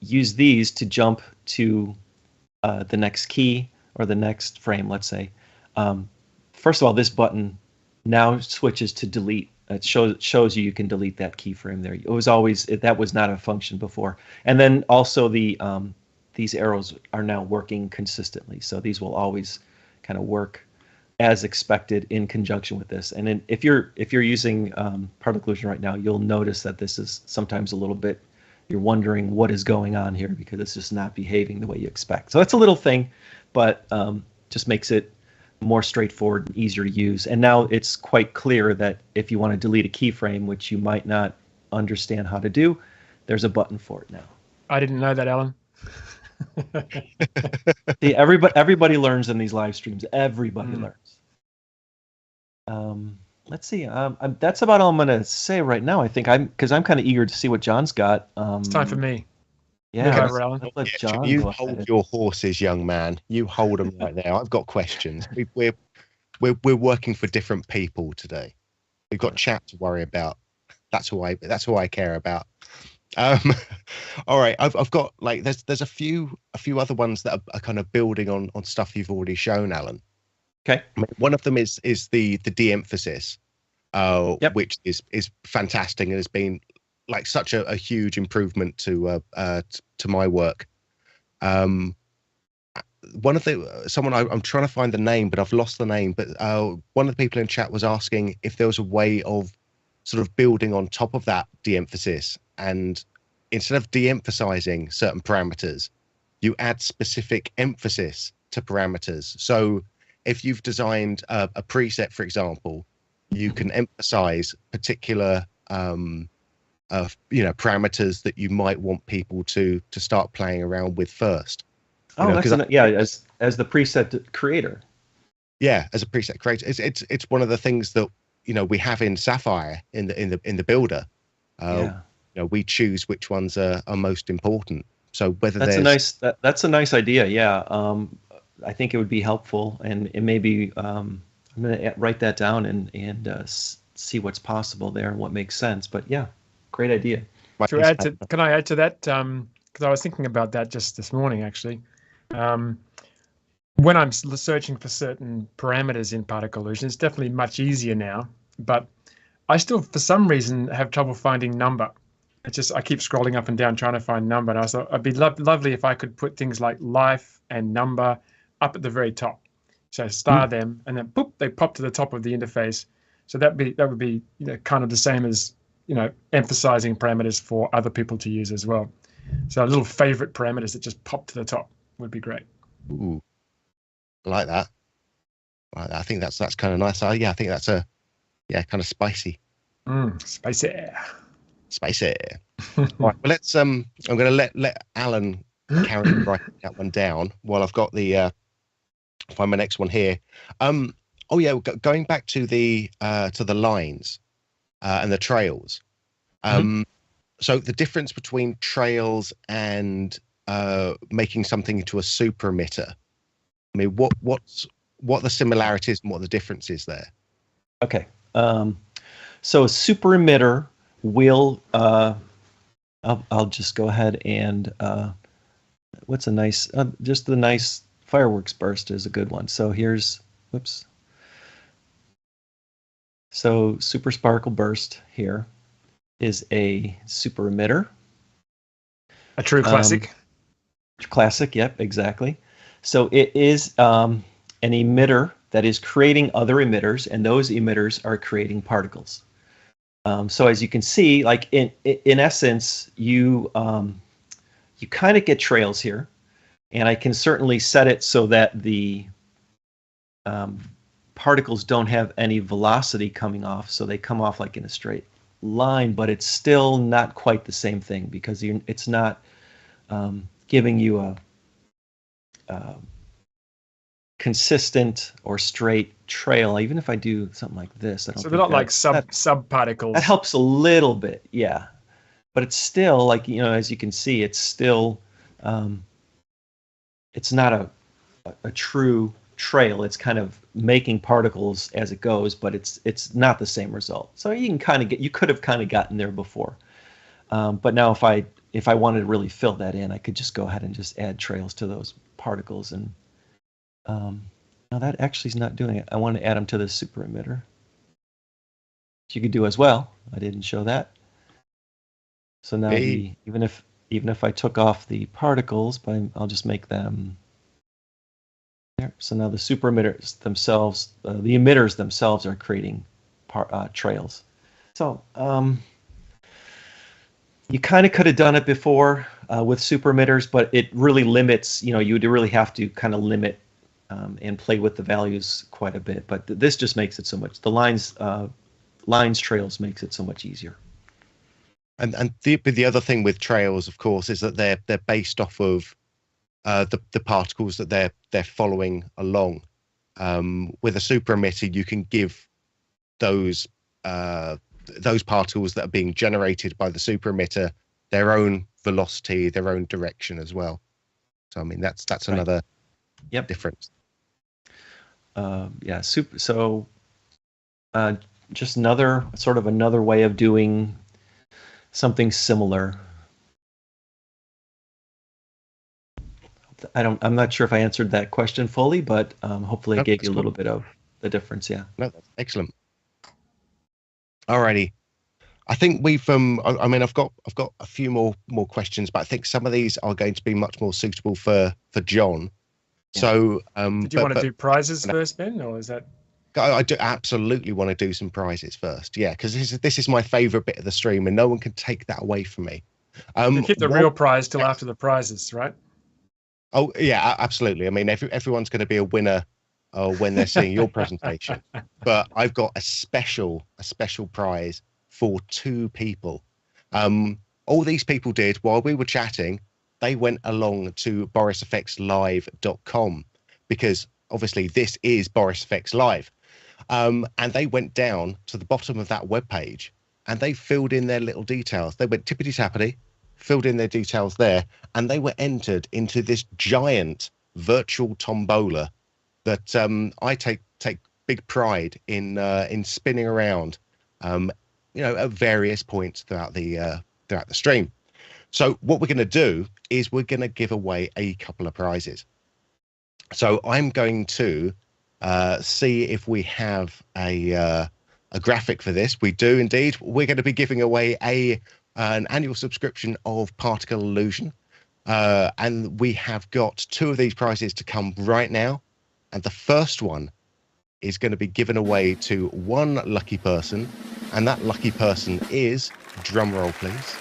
use these to jump to the next key or the next frame, let's say. First of all, this button now switches to delete. It shows you can delete that keyframe there. It was always, that was not a function before. And then also these arrows are now working consistently. So these will always kind of work as expected in conjunction with this. And then if you're using Particle Illusion right now, you'll notice that this is sometimes a little bit, you're wondering what is going on here because it's just not behaving the way you expect. So that's a little thing, but just makes it more straightforward and easier to use. And now it's quite clear that if you want to delete a keyframe, which you might not understand how to do, there's a button for it now. I didn't know that, Alan. See, everybody learns in these live streams. Everybody learns. Let's see. That's about all I'm gonna say right now. I think because I'm kind of eager to see what John's got. It's time for me. Yeah, Alan. let John You go hold ahead. your horses, young man. You hold them right now. I've got questions. We're working for different people today. We've got chat to worry about. That's who I care about. All right, I've got like there's a few other ones that are kind of building on stuff you've already shown, Alan. Okay. I mean, one of them is the de-emphasis, which is fantastic and has been like such a huge improvement to my work. One of I'm trying to find the name, but I've lost the name. But one of the people in chat was asking if there was a way of sort of building on top of that de-emphasis, and instead of de-emphasizing certain parameters, you add specific emphasis to parameters. So if you've designed a preset, for example, you can emphasize particular parameters that you might want people to start playing around with first. Oh, as the preset creator. Yeah, as a preset creator, it's one of the things that we have in Sapphire in the builder. We choose which ones are most important. So whether that's a nice idea. Yeah, I think it would be helpful, and maybe I'm going to write that down and see what's possible there and what makes sense. But yeah, great idea. Can I add to that? Because I was thinking about that just this morning, actually. When I'm searching for certain parameters in Particle Illusion, it's definitely much easier now. But I still, for some reason, have trouble finding number. I keep scrolling up and down trying to find number. And I thought it'd be lovely if I could put things like life and number up at the very top. So star them, and then boop, they pop to the top of the interface. So that would be kind of the same as emphasizing parameters for other people to use as well. So little favorite parameters that just pop to the top would be great. Ooh, I like that. I think that's kind of nice. Yeah, I think that's kind of spicy. Spicy. Spicy. Right, well, let's. I'm going to let Alan carry writing that one down while I've got the find my next one here. Going back to the lines and the trails. So the difference between trails and making something into a super emitter. I mean, what the similarities and what the differences there? Okay. So a super emitter will I'll just go ahead and what's a nice just the nice fireworks burst is a good one. So here's so super sparkle burst here is a super emitter. A true classic. Classic, yep, exactly. So it is an emitter that is creating other emitters, and those emitters are creating particles. So as you can see, like in essence, you kind of get trails here, and I can certainly set it so that the particles don't have any velocity coming off, so they come off like in a straight line, but it's still not quite the same thing because it's not giving you a consistent or straight trail. Even if I do something like this, I don't. So they're not like sub particles. That helps a little bit, yeah. But it's still like as you can see, it's still it's not a true trail. It's kind of making particles as it goes, but it's not the same result. So you could have kind of gotten there before, but now if I wanted to really fill that in, I could just go ahead and just add trails to those particles. And now that actually is not doing it. I want to add them to the super emitter, which you could do as well. I didn't show that. So now even if I took off the particles, but I'll just make them there. So now the super emitters themselves, the emitters themselves are creating trails. So you kind of could have done it before with super emitters, but it really limits, you'd really have to kind of limit and play with the values quite a bit. But this just makes it so much, the lines trails makes it so much easier. And the other thing with trails, of course, is that they're based off of the particles that they're following along. With a super emitter, you can give those particles that are being generated by the super emitter their own velocity, their own direction as well. So I mean that's Right. another Yep. difference. Yeah. Super. So just another way of doing something similar. I'm not sure if I answered that question fully, but hopefully I No, gave that's you a little cool. bit of the difference. Yeah. No, that's excellent. Alrighty. I think we've I mean I've got a few more questions, but I think some of these are going to be much more suitable for John. Yeah. So Did you want to do prizes first, Ben, or is that? I do absolutely want to do some prizes first, yeah, because this is my favorite bit of the stream, and no one can take that away from me. We've hit the real prize till after the prizes, right? Oh yeah, absolutely. I mean, everyone's going to be a winner when they're seeing your presentation, but I've got a special prize for 2 people. All these people did while we were chatting, they went along to borisfxlive.com, because obviously this is Boris FX Live. And they went down to the bottom of that webpage and they filled in their little details. They went tippity tappity, filled in their details there, and they were entered into this giant virtual tombola that I take big pride in spinning around, at various points throughout the stream. So what we're going to do is we're going to give away a couple of prizes. So I'm going to see if we have a graphic for this. We do indeed. We're going to be giving away an annual subscription of Particle Illusion, and we have got 2 of these prizes to come right now. And the first one is going to be given away to one lucky person, and that lucky person is, drum roll please,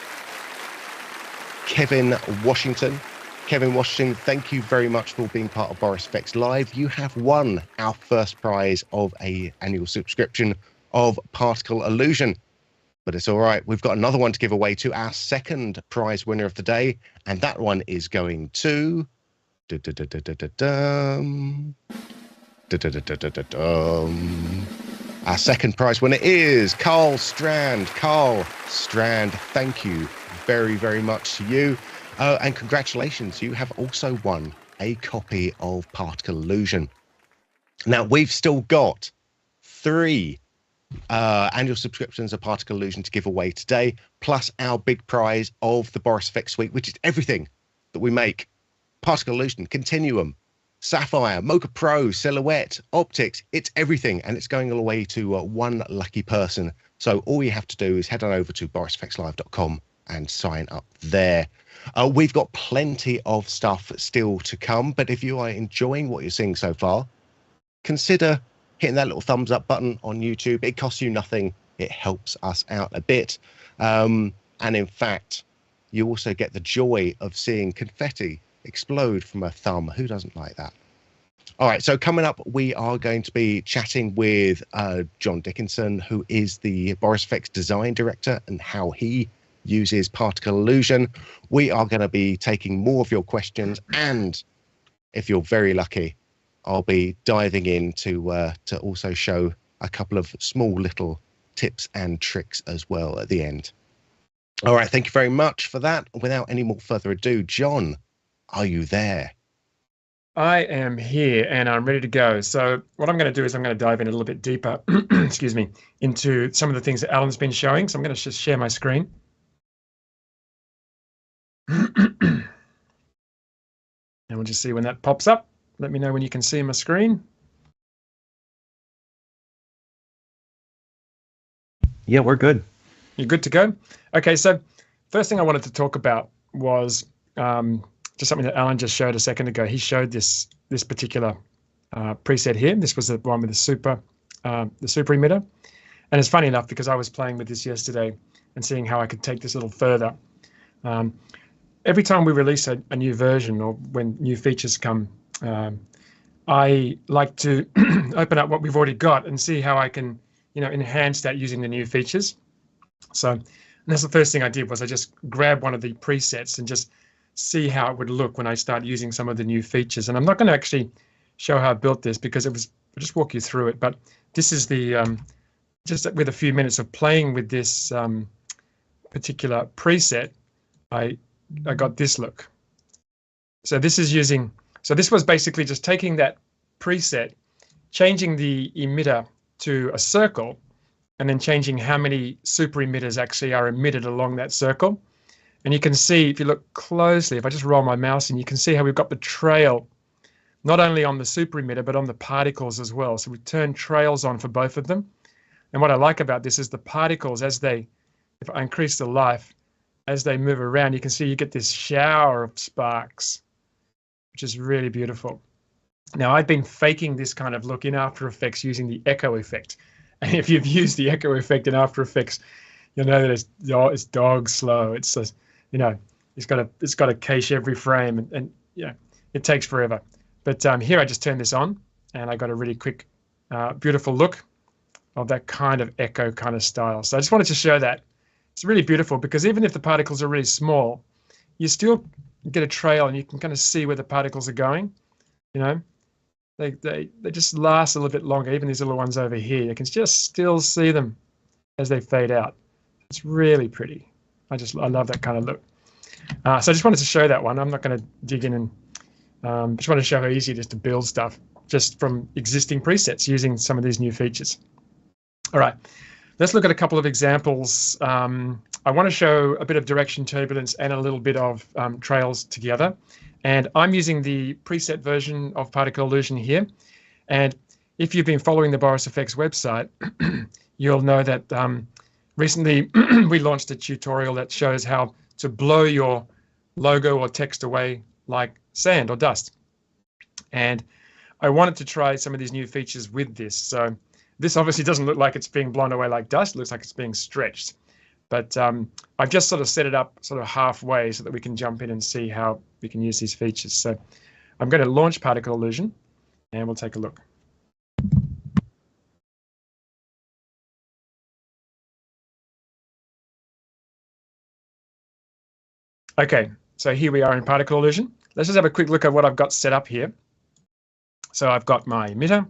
Kevin Washington. Kevin Washington, thank you very much for being part of Boris FX Live. You have won our first prize of a annual subscription of Particle Illusion. But it's all right. We've got another one to give away to our second prize winner of the day, and that one is going to our second prize winner is Carl Strand. Carl Strand, thank you very, very much to you. And congratulations, you have also won a copy of Particle Illusion. Now, we've still got 3 annual subscriptions of Particle Illusion to give away today, plus our big prize of the Boris FX Suite, which is everything that we make. Particle Illusion, Continuum, Sapphire, Mocha Pro, Silhouette, Optics, it's everything, and it's going all the way to one lucky person. So all you have to do is head on over to borisfxlive.com and sign up there. We've got plenty of stuff still to come, but if you are enjoying what you're seeing so far, consider hitting that little thumbs up button on YouTube. It costs you nothing. It helps us out a bit. And in fact, you also get the joy of seeing confetti explode from a thumb. Who doesn't like that? All right, so coming up, we are going to be chatting with John Dickinson, who is the Boris FX design director, and how he uses Particle Illusion. We are going to be taking more of your questions, and if you're very lucky, I'll be diving in to also show a couple of small little tips and tricks as well at the end. All right, thank you very much for that. Without any more further ado, John, are you there? I am here and I'm ready to go. So what I'm going to do is I'm going to dive in a little bit deeper, excuse me, into some of the things that Alan's been showing. So I'm going to just share my screen. And we'll just see when that pops up. Let me know when you can see my screen. Yeah, we're good. You're good to go? Okay, so first thing I wanted to talk about was just something that Alan just showed a second ago. He showed this particular preset here. This was the one with the super emitter. And it's funny enough because I was playing with this yesterday and seeing how I could take this a little further. Every time we release a new version or when new features come, I like to open up what we've already got and see how I can, enhance that using the new features. So And that's the first thing I did, was I just grabbed one of the presets and just see how it would look when I start using some of the new features. And I'm not going to actually show how I built this because I'll just walk you through it. But this is the just with a few minutes of playing with this particular preset, I got this look. So this was basically just taking that preset, changing the emitter to a circle, and then changing how many super emitters actually are emitted along that circle. And you can see, if you look closely, if I just roll my mouse in, you can see how we've got the trail, not only on the super emitter, but on the particles as well. So we turn trails on for both of them. And what I like about this is the particles, if I increase the life, as they move around, you can see you get this shower of sparks, which is really beautiful. Now, I've been faking this kind of look in After Effects using the echo effect. And if you've used the echo effect in After Effects, you'll know that it's dog slow. It's just, it's got to cache every frame, and it takes forever. But here I just turned this on, and I got a really quick, beautiful look of that kind of echo kind of style. So I just wanted to show that. It's really beautiful because even if the particles are really small, you still get a trail and you can kind of see where the particles are going. They just last a little bit longer. Even these little ones over here, you can just still see them as they fade out. It's really pretty. I love that kind of look. So I just wanted to show that one. I'm not going to dig in and just want to show how easy it is to build stuff just from existing presets using some of these new features. All right, let's look at a couple of examples. I want to show a bit of direction turbulence and a little bit of trails together. And I'm using the preset version of Particle Illusion here. And if you've been following the Boris FX website, you'll know that recently we launched a tutorial that shows how to blow your logo or text away like sand or dust. And I wanted to try some of these new features with this. So this obviously doesn't look like it's being blown away like dust. It looks like it's being stretched. But I've just sort of set it up sort of halfway so that we can jump in and see how we can use these features. So I'm going to launch Particle Illusion, and we'll take a look. Okay, so here we are in Particle Illusion. Let's just have a quick look at what I've got set up here. So I've got my emitter,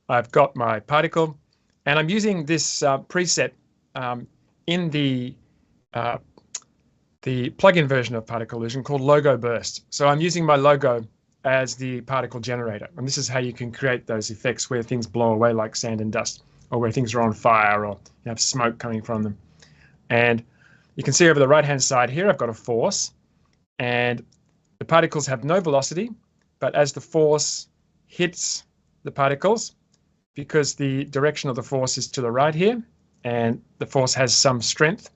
I've got my particle, and I'm using this preset in the plugin version of Particle Illusion called Logo Burst. So I'm using my logo as the particle generator, and this is how you can create those effects where things blow away like sand and dust, or where things are on fire, or you have smoke coming from them. And you can see over the right-hand side here, I've got a force, and the particles have no velocity, but as the force hits the particles, because the direction of the force is to the right here, and the force has some strength,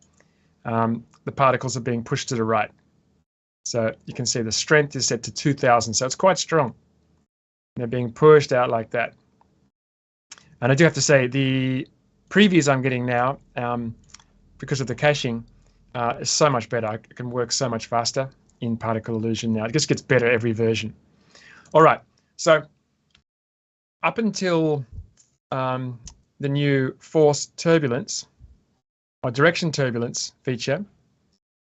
the particles are being pushed to the right. So you can see the strength is set to 2000, so it's quite strong. And they're being pushed out like that. And I do have to say, the previews I'm getting now, because of the caching, is so much better. I can work so much faster in Particle Illusion now. It just gets better every version. All right, so up until the new force turbulence or direction turbulence feature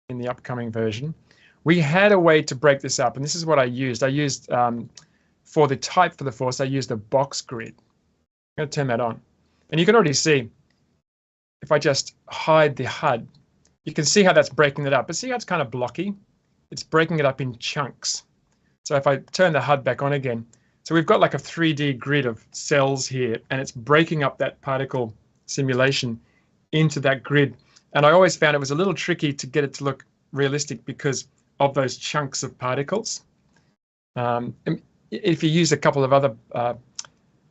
in the upcoming version, we had a way to break this up, and this is what I used. I used, for the type for the force, I used a box grid. I'm going to turn that on. And you can already see, if I just hide the HUD, you can see how that's breaking it up. But see how it's kind of blocky? It's breaking it up in chunks. So if I turn the HUD back on again, so we've got like a 3D grid of cells here, and it's breaking up that particle simulation into that grid. And I always found it was a little tricky to get it to look realistic because of those chunks of particles. If you use a couple of other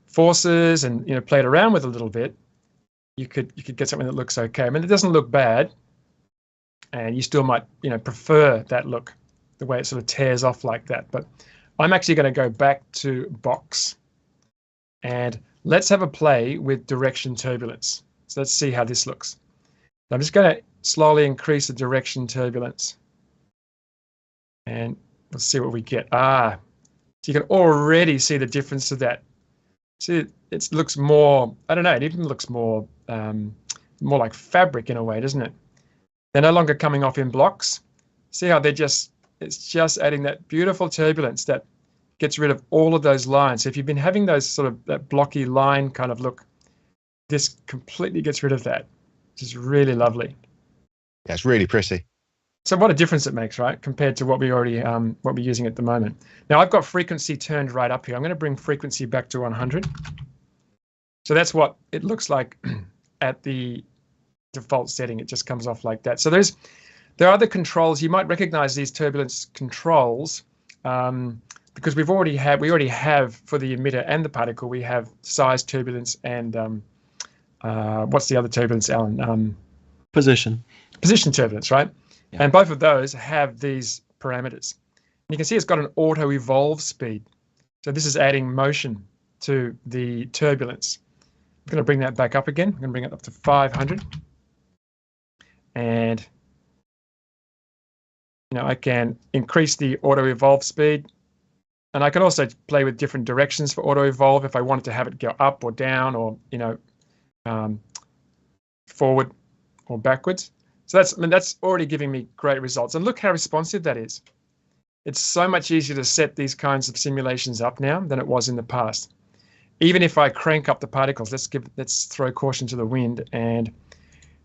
forces and play it around with a little bit, you could get something that looks okay. I mean, it doesn't look bad, and you still might prefer that look, the way it sort of tears off like that. But I'm actually going to go back to box, and let's have a play with direction turbulence. So let's see how this looks. I'm just going to slowly increase the direction turbulence, and let's see what we get. So you can already see the difference to that. See, it looks more, I don't know, it even looks more more like fabric in a way, doesn't it? They're no longer coming off in blocks. See how it's just adding that beautiful turbulence that gets rid of all of those lines. So if you've been having those sort of that blocky line kind of look, this completely gets rid of that, which is really lovely. Yeah, it's really pretty. So what a difference it makes, right, compared to what we already what we're using at the moment. Now I've got frequency turned right up here. I'm going to bring frequency back to 100. So that's what it looks like at the default setting. It just comes off like that. So there are other controls. You might recognize these turbulence controls because we already have for the emitter and the particle, we have size turbulence and what's the other turbulence, Alan? Position turbulence, right? Yeah. And both of those have these parameters. And you can see it's got an auto evolve speed. So this is adding motion to the turbulence. I'm going to bring that back up again. I'm going to bring it up to 500. And I can increase the auto evolve speed. And I can also play with different directions for auto evolve if I wanted to have it go up or down or, forward or backwards. So that's already giving me great results. And look how responsive that is. It's so much easier to set these kinds of simulations up now than it was in the past. Even if I crank up the particles, let's throw caution to the wind and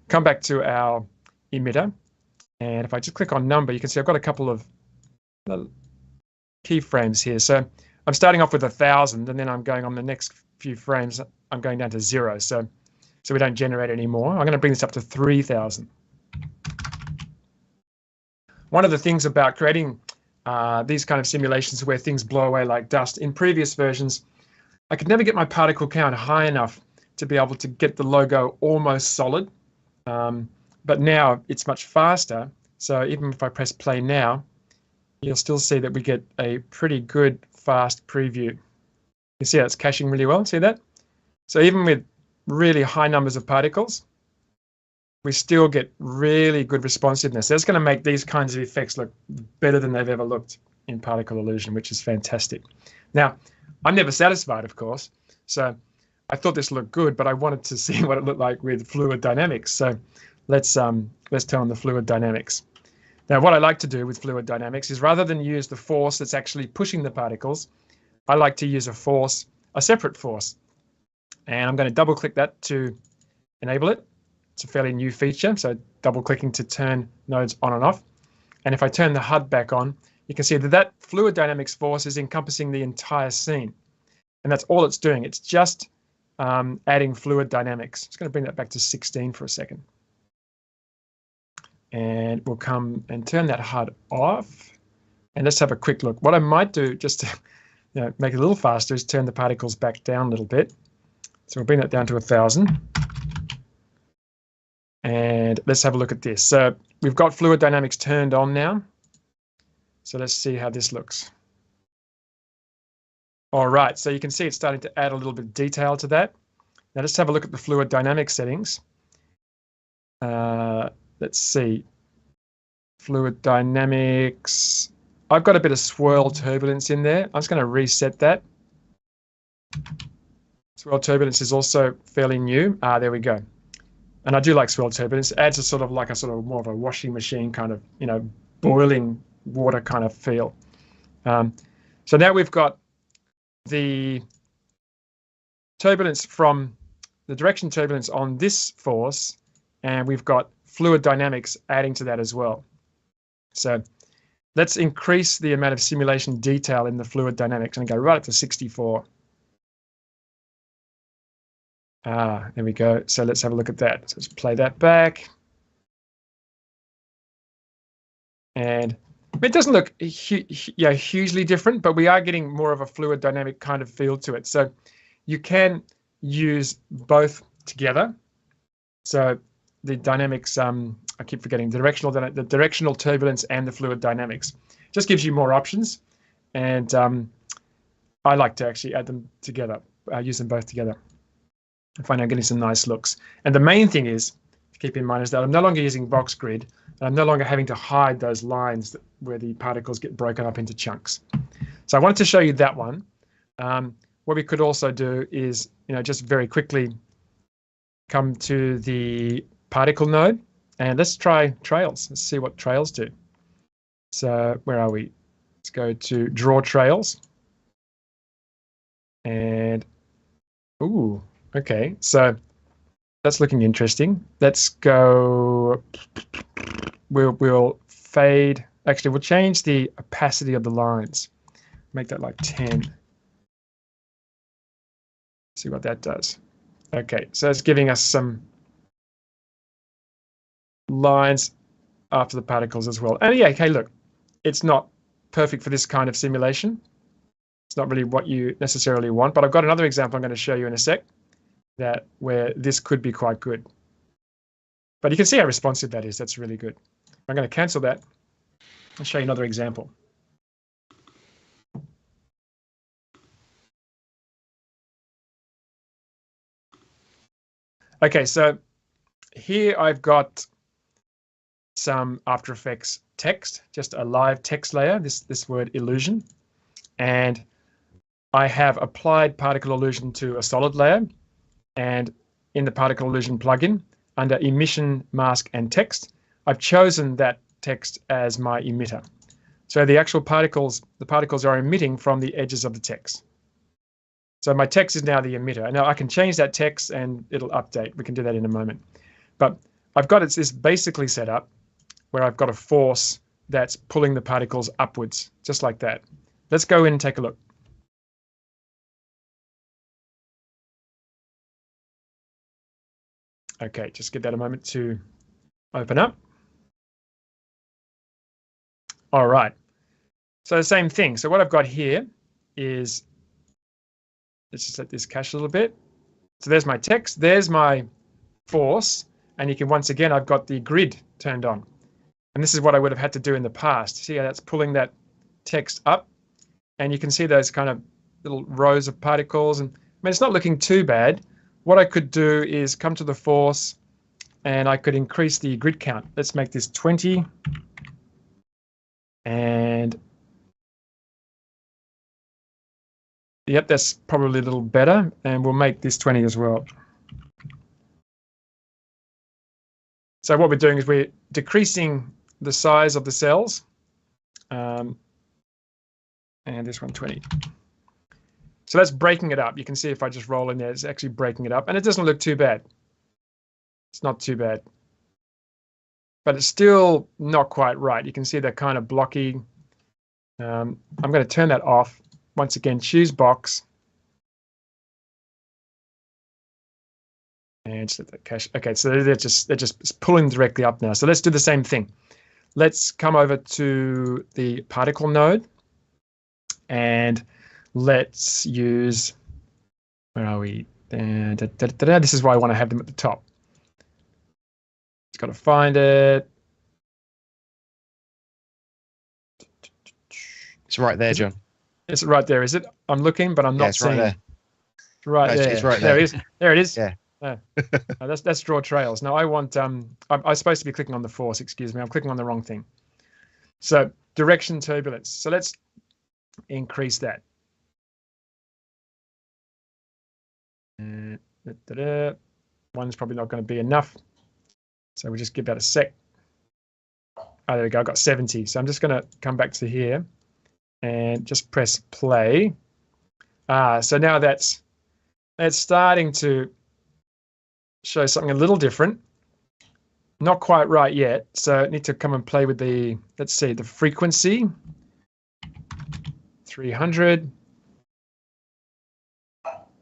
come back to our emitter. And if I just click on number, you can see I've got a couple of keyframes here. So I'm starting off with 1,000, and then I'm going on the next few frames, I'm going down to 0. So we don't generate any more. I'm going to bring this up to 3,000. One of the things about creating these kind of simulations where things blow away like dust, in previous versions, I could never get my particle count high enough to be able to get the logo almost solid. But now it's much faster. So even if I press play now, you'll still see that we get a pretty good fast preview. You see how it's caching really well, see that? So even with really high numbers of particles, we still get really good responsiveness. That's going to make these kinds of effects look better than they've ever looked in Particle Illusion, which is fantastic. Now, I'm never satisfied, of course. So I thought this looked good, but I wanted to see what it looked like with fluid dynamics. So let's turn on the fluid dynamics. Now, what I like to do with fluid dynamics is rather than use the force that's actually pushing the particles, I like to use a separate force. And I'm going to double click that to enable it. It's a fairly new feature, so double clicking to turn nodes on and off. And if I turn the HUD back on, you can see that fluid dynamics force is encompassing the entire scene. And that's all it's doing. It's just adding fluid dynamics. I'm just going to bring that back to 16 for a second. And we'll come and turn that HUD off. And let's have a quick look. What I might do, just to make it a little faster, is turn the particles back down a little bit. So we'll bring that down to 1,000. And let's have a look at this. So we've got fluid dynamics turned on now. So let's see how this looks. All right, so you can see it's starting to add a little bit of detail to that. Now let's have a look at the fluid dynamic settings. Let's see. Fluid dynamics. I've got a bit of swirl turbulence in there. I'm just going to reset that. Swirl turbulence is also fairly new. There we go. And I do like swirl turbulence. It adds a more of a washing machine kind of, boiling water kind of feel. So now we've got the turbulence from the direction turbulence on this force, and we've got fluid dynamics adding to that as well. So let's increase the amount of simulation detail in the fluid dynamics and go right up to 64. There we go. So let's have a look at that. So let's play that back. And it doesn't look hugely different, but we are getting more of a fluid dynamic kind of feel to it. So you can use both together. So the dynamics, I keep forgetting, the directional turbulence and the fluid dynamics. Just gives you more options. And I like to actually add them together, use them both together. I find I'm getting some nice looks. And the main thing is, to keep in mind, is that I'm no longer using box grid. And I'm no longer having to hide those lines where the particles get broken up into chunks. So I wanted to show you that one. What we could also do is, just very quickly come to the particle node And let's try trails. Let's see what trails do. So where are we? Let's go to draw trails. And, ooh, okay. So that's looking interesting. Let's go, we'll fade. Actually, we'll change the opacity of the lines. Make that like 10. See what that does. Okay, so it's giving us some lines after the particles as well. And yeah, okay, look, it's not perfect for this kind of simulation. It's not really what you necessarily want, but I've got another example I'm going to show you in a sec where this could be quite good. But you can see how responsive that is. That's really good. I'm going to cancel that and show you another example. Okay, so here I've got some After Effects text, just a live text layer, this word illusion. And I have applied Particle Illusion to a solid layer. And in the Particle Illusion plugin, under Emission, Mask, and Text, I've chosen that text as my emitter. So the actual particles, the particles are emitting from the edges of the text. So my text is now the emitter. Now I can change that text and it'll update. We can do that in a moment. But I've got this basically set up where I've got a force that's pulling the particles upwards, just like that. Let's go in and take a look. Okay, just give that a moment to open up. All right, so the same thing. So what I've got here is, let's just let this cache a little bit. So there's my text, there's my force, and you can, once again, I've got the grid turned on. And this is what I would have had to do in the past. See how that's pulling that text up? And you can see those kind of little rows of particles. And I mean, it's not looking too bad. What I could do is come to the force and I could increase the grid count. Let's make this 20. And yep, that's probably a little better. And we'll make this 20 as well. So what we're doing is we're decreasing the size of the cells. And this one 20. So that's breaking it up. You can see if I just roll in there, it's actually breaking it up. And it doesn't look too bad. It's not too bad. But it's still not quite right. You can see they're kind of blocky. I'm going to turn that off. Once again, choose box. And just let that cache. Okay, so they're just pulling directly up now. So let's do the same thing. Let's come over to the particle node. And let's use, where are we? This is why I want to have them at the top. Just got to find it. It's right there, John. It's right there, is it? I'm looking, but I'm not seeing it. It's right there. It's right there. There it is. There it is. Yeah. That's draw trails. Now I want, I'm supposed to be clicking on the force, excuse me. I'm clicking on the wrong thing. So direction turbulence. So let's increase that. One's probably not going to be enough. So we'll just give that a sec. Oh, there we go. I've got 70. So I'm just going to come back to here and just press play. So now that's starting to show something a little different. Not quite right yet. So I need to come and play with the, let's see, the frequency. 300.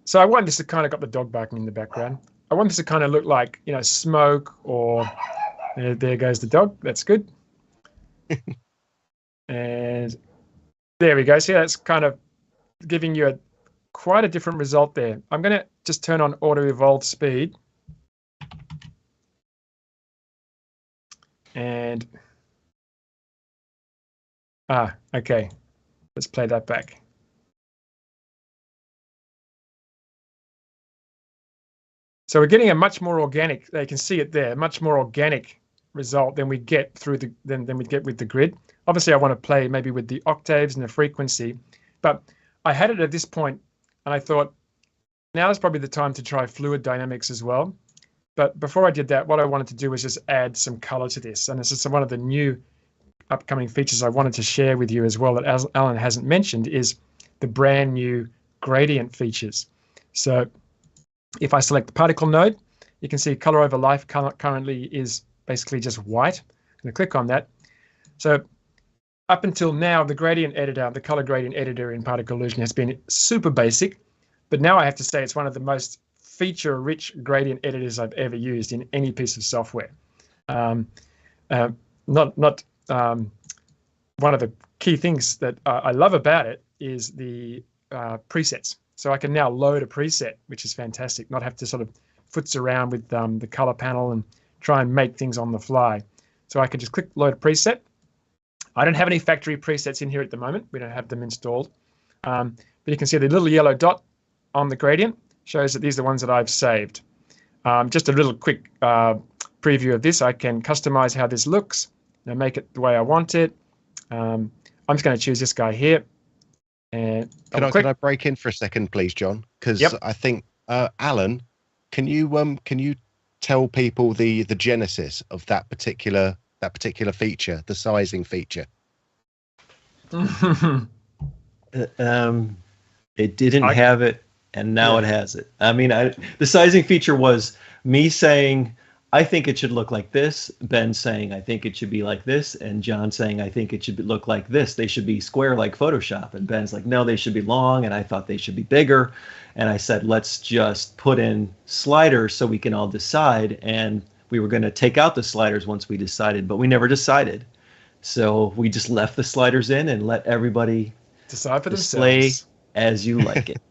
So I want this to kind of got the dog barking in the background. I want this to kind of look like, you know, smoke or there goes the dog. That's good. And there we go. See, that's kind of giving you quite a different result there. I'm going to just turn on auto evolve speed. And, okay. Let's play that back. So we're getting a much more organic, you can see it there, much more organic result than we get through the than we get with the grid. Obviously I want to play maybe with the octaves and the frequency, but I had it at this point and I thought now is probably the time to try fluid dynamics as well. But before I did that, what I wanted to do was just add some color to this. And this is one of the new upcoming features I wanted to share with you as well that Alan hasn't mentioned is the brand new gradient features. So if I select the particle node, you can see color over life currently is basically just white. I'm going to click on that. So up until now, the gradient editor, the color gradient editor in Particle Illusion has been super basic, but now I have to say it's one of the most feature-rich gradient editors I've ever used in any piece of software. One of the key things that I love about it is the presets. So I can now load a preset, which is fantastic, not have to sort of futz around with the color panel and try and make things on the fly. So I can just click load a preset. I don't have any factory presets in here at the moment. We don't have them installed. But you can see the little yellow dot on the gradient shows that these are the ones that I've saved. Just a little quick preview of this. I can customize how this looks and make it the way I want it. I'm just going to choose this guy here. And can I break in for a second, please, John? Because I think Alan, can you tell people the genesis of that particular feature, the sizing feature? It didn't have it, and now it has it. I mean, the sizing feature was me saying, I think it should look like this, Ben saying, I think it should be like this, and John saying, I think it should look like this. They should be square like Photoshop. And Ben's like, no, they should be long, and I thought they should be bigger. And I said, let's just put in sliders so we can all decide. And we were going to take out the sliders once we decided, but we never decided. So we just left the sliders in and let everybody decide for display themselves as you like it.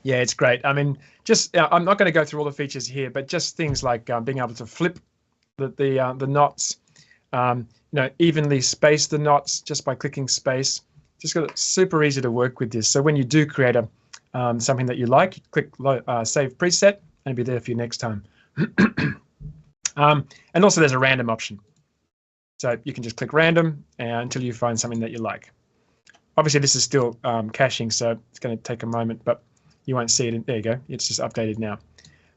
Yeah, it's great. I mean, just I'm not going to go through all the features here, but just things like being able to flip the knots, evenly space the knots just by clicking space. Just got it super easy to work with this. So when you do create something that you like, you click save preset, and it'll be there for you next time. And also there's a random option. So you can just click random until you find something that you like. Obviously this is still caching, so it's going to take a moment, but you won't see it. There you go. It's just updated now.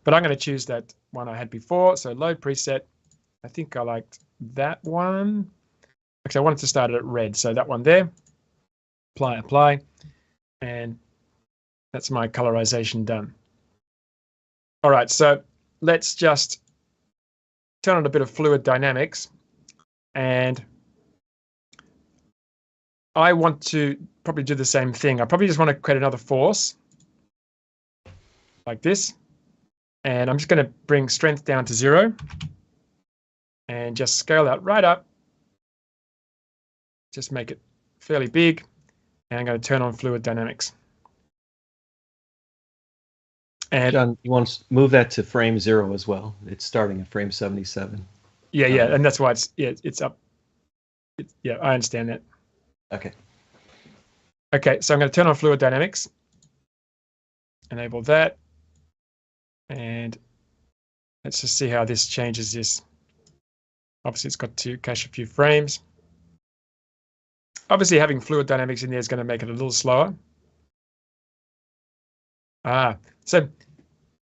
But I'm going to choose that one I had before. So load preset. I think I liked that one. Actually, I wanted to start it at red. So that one there. Apply. And that's my colorization done. All right. So let's just turn on a bit of fluid dynamics. And I want to probably do the same thing. I probably just want to create another force like this. And I'm just going to bring strength down to 0 and just scale that right up. Just make it fairly big. And I'm going to turn on fluid dynamics. And John, you want to move that to frame 0 as well. It's starting at frame 77. Yeah, and that's why it's up. Yeah, I understand that. Okay. Okay, so I'm going to turn on fluid dynamics. Enable that. And let's just see how this changes this. Obviously, it's got to cache a few frames. Obviously, having fluid dynamics in there is going to make it a little slower. So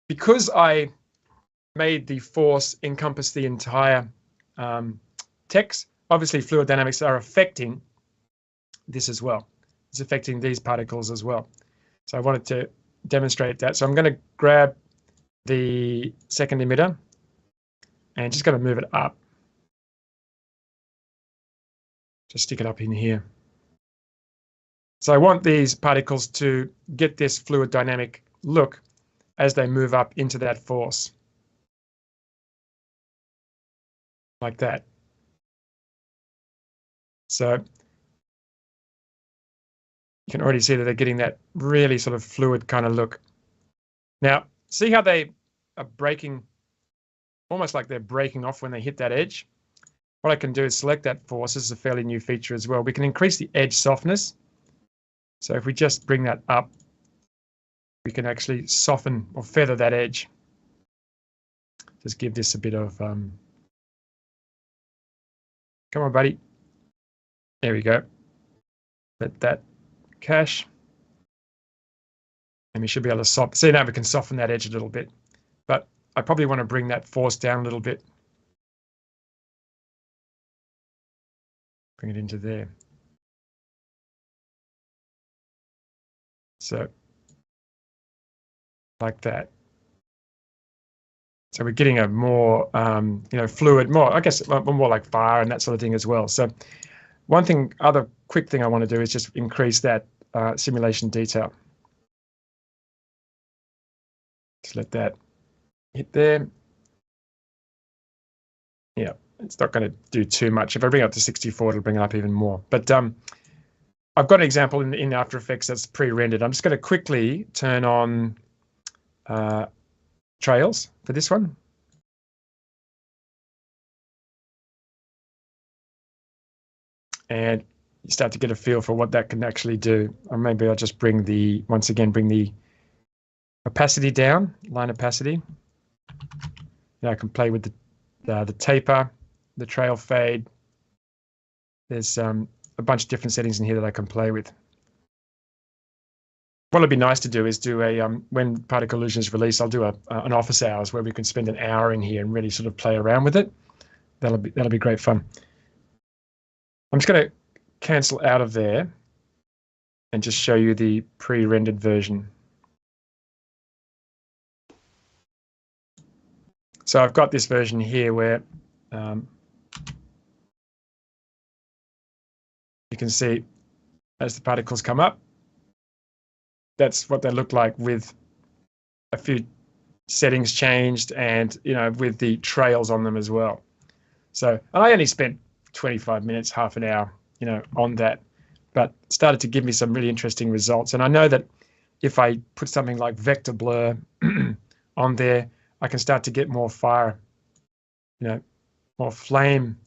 because I made the force encompass the entire text, obviously fluid dynamics are affecting this as well. It's affecting these particles as well. So I wanted to demonstrate that. So I'm going to grab the second emitter and just going to move it up. Just stick it up in here. So I want these particles to get this fluid dynamic look as they move up into that force. Like that. So you can already see that they're getting that really sort of fluid kind of look. Now, see how they are breaking, almost like they're breaking off when they hit that edge? What I can do is select that force. This is a fairly new feature as well. We can increase the edge softness. So if we just bring that up, we can actually soften or feather that edge. Just give this a bit of, come on, buddy. There we go. Let that cache. And we should be able to soften. See, now we can soften that edge a little bit. But I probably want to bring that force down a little bit. Bring it into there. So like that. So we're getting a more, fluid, more, I guess, more like fire and that sort of thing as well. So one thing, other quick thing I want to do is just increase that simulation detail. Just let that hit there. Yeah, it's not going to do too much. If I bring it up to 64, it'll bring it up even more. But I've got an example in After Effects that's pre-rendered. I'm just going to quickly turn on trails for this one. And you start to get a feel for what that can actually do. Or maybe I'll just bring the opacity down, line opacity. I can play with the taper, the trail fade. There's a bunch of different settings in here that I can play with. What would be nice to do is do a when Particle Illusion is released, I'll do an office hours where we can spend an hour in here and really sort of play around with it. That'll be great fun. I'm just going to cancel out of there and just show you the pre-rendered version. So I've got this version here where you can see as the particles come up, that's what they look like with a few settings changed and, with the trails on them as well. So, and I only spent 25 minutes, half an hour, on that, but started to give me some really interesting results. And I know that if I put something like vector blur on there, I can start to get more fire, more flame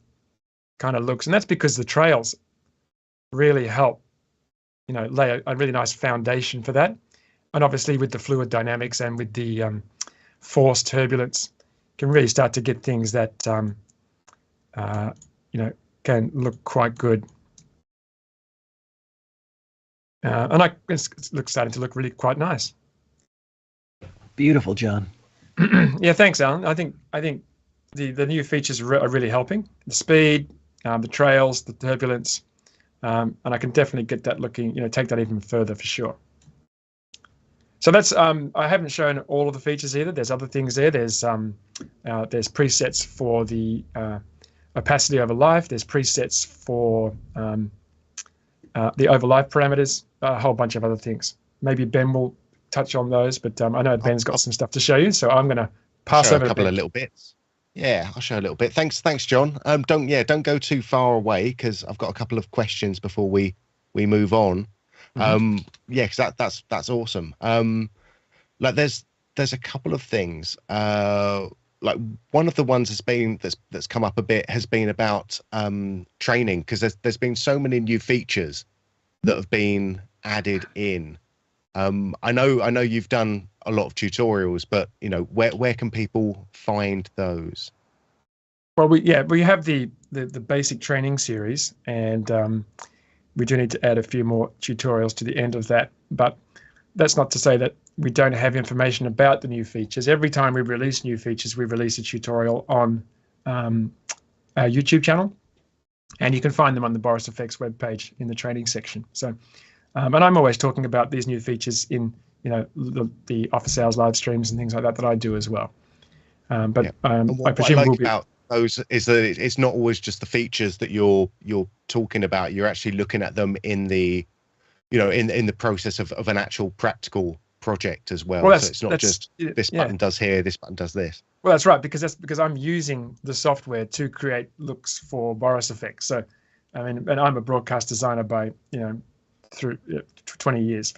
kind of looks. And that's because the trails really help, lay a really nice foundation for that. And obviously with the fluid dynamics and with the force turbulence, can really start to get things that, can look quite good. And it's starting to look really quite nice. Beautiful, John. Yeah, thanks, Alan. I think the new features are really helping. The speed, the trails, the turbulence, and I can definitely get that looking, take that even further for sure. So that's I haven't shown all of the features either. There's other things there. There's presets for the opacity over life. There's presets for the over life parameters. A whole bunch of other things. Maybe Ben will touch on those, but I know Ben's got some stuff to show you, so I'm going to pass over a couple of little bits. Yeah, I'll show a little bit. Thanks, John. Don't go too far away because I've got a couple of questions before we move on. Because that's awesome. Like there's a couple of things. Like one of the ones that's come up a bit has been about training, because there's been so many new features that have been added in. I know you've done a lot of tutorials, but where can people find those? Well, we have the basic training series, and we do need to add a few more tutorials to the end of that. But that's not to say that we don't have information about the new features. Every time we release new features, we release a tutorial on our YouTube channel, and you can find them on the Boris FX webpage in the training section. So. And I'm always talking about these new features in, the office hours live streams and things like that I do as well. I presume what I like about those is that it's not always just the features that you're talking about. You're actually looking at them in the, in the process of an actual practical project as well. So it's not just this button does here, this button does this. Well, that's right, because I'm using the software to create looks for Boris FX. So, and I'm a broadcast designer by, through 20 years,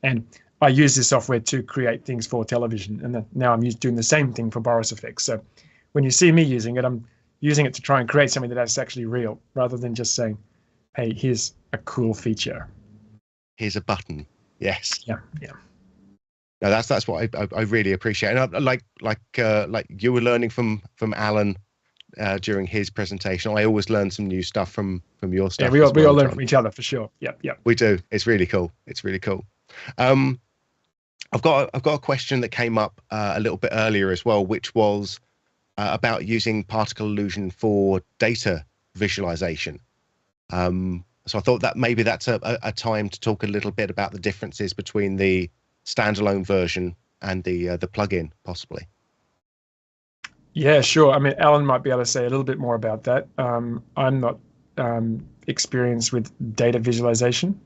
and I use this software to create things for television, and now I'm doing the same thing for Boris FX. So when you see me using it, I'm using it to try and create something that's actually real, rather than just saying, hey, here's a cool feature, here's a button. Yes. Yeah. No, that's what I really appreciate. And like you were learning from Alan during his presentation. I always learn some new stuff from your stuff. Yeah, we all learn from each other for sure. Yeah. We do. It's really cool. I've got a question that came up a little bit earlier as well, which was about using particle illusion for data visualization. So I thought that maybe that's a time to talk a little bit about the differences between the standalone version and the plugin, possibly. Yeah, sure. I mean, Alan might be able to say a little bit more about that. I'm not experienced with data visualization.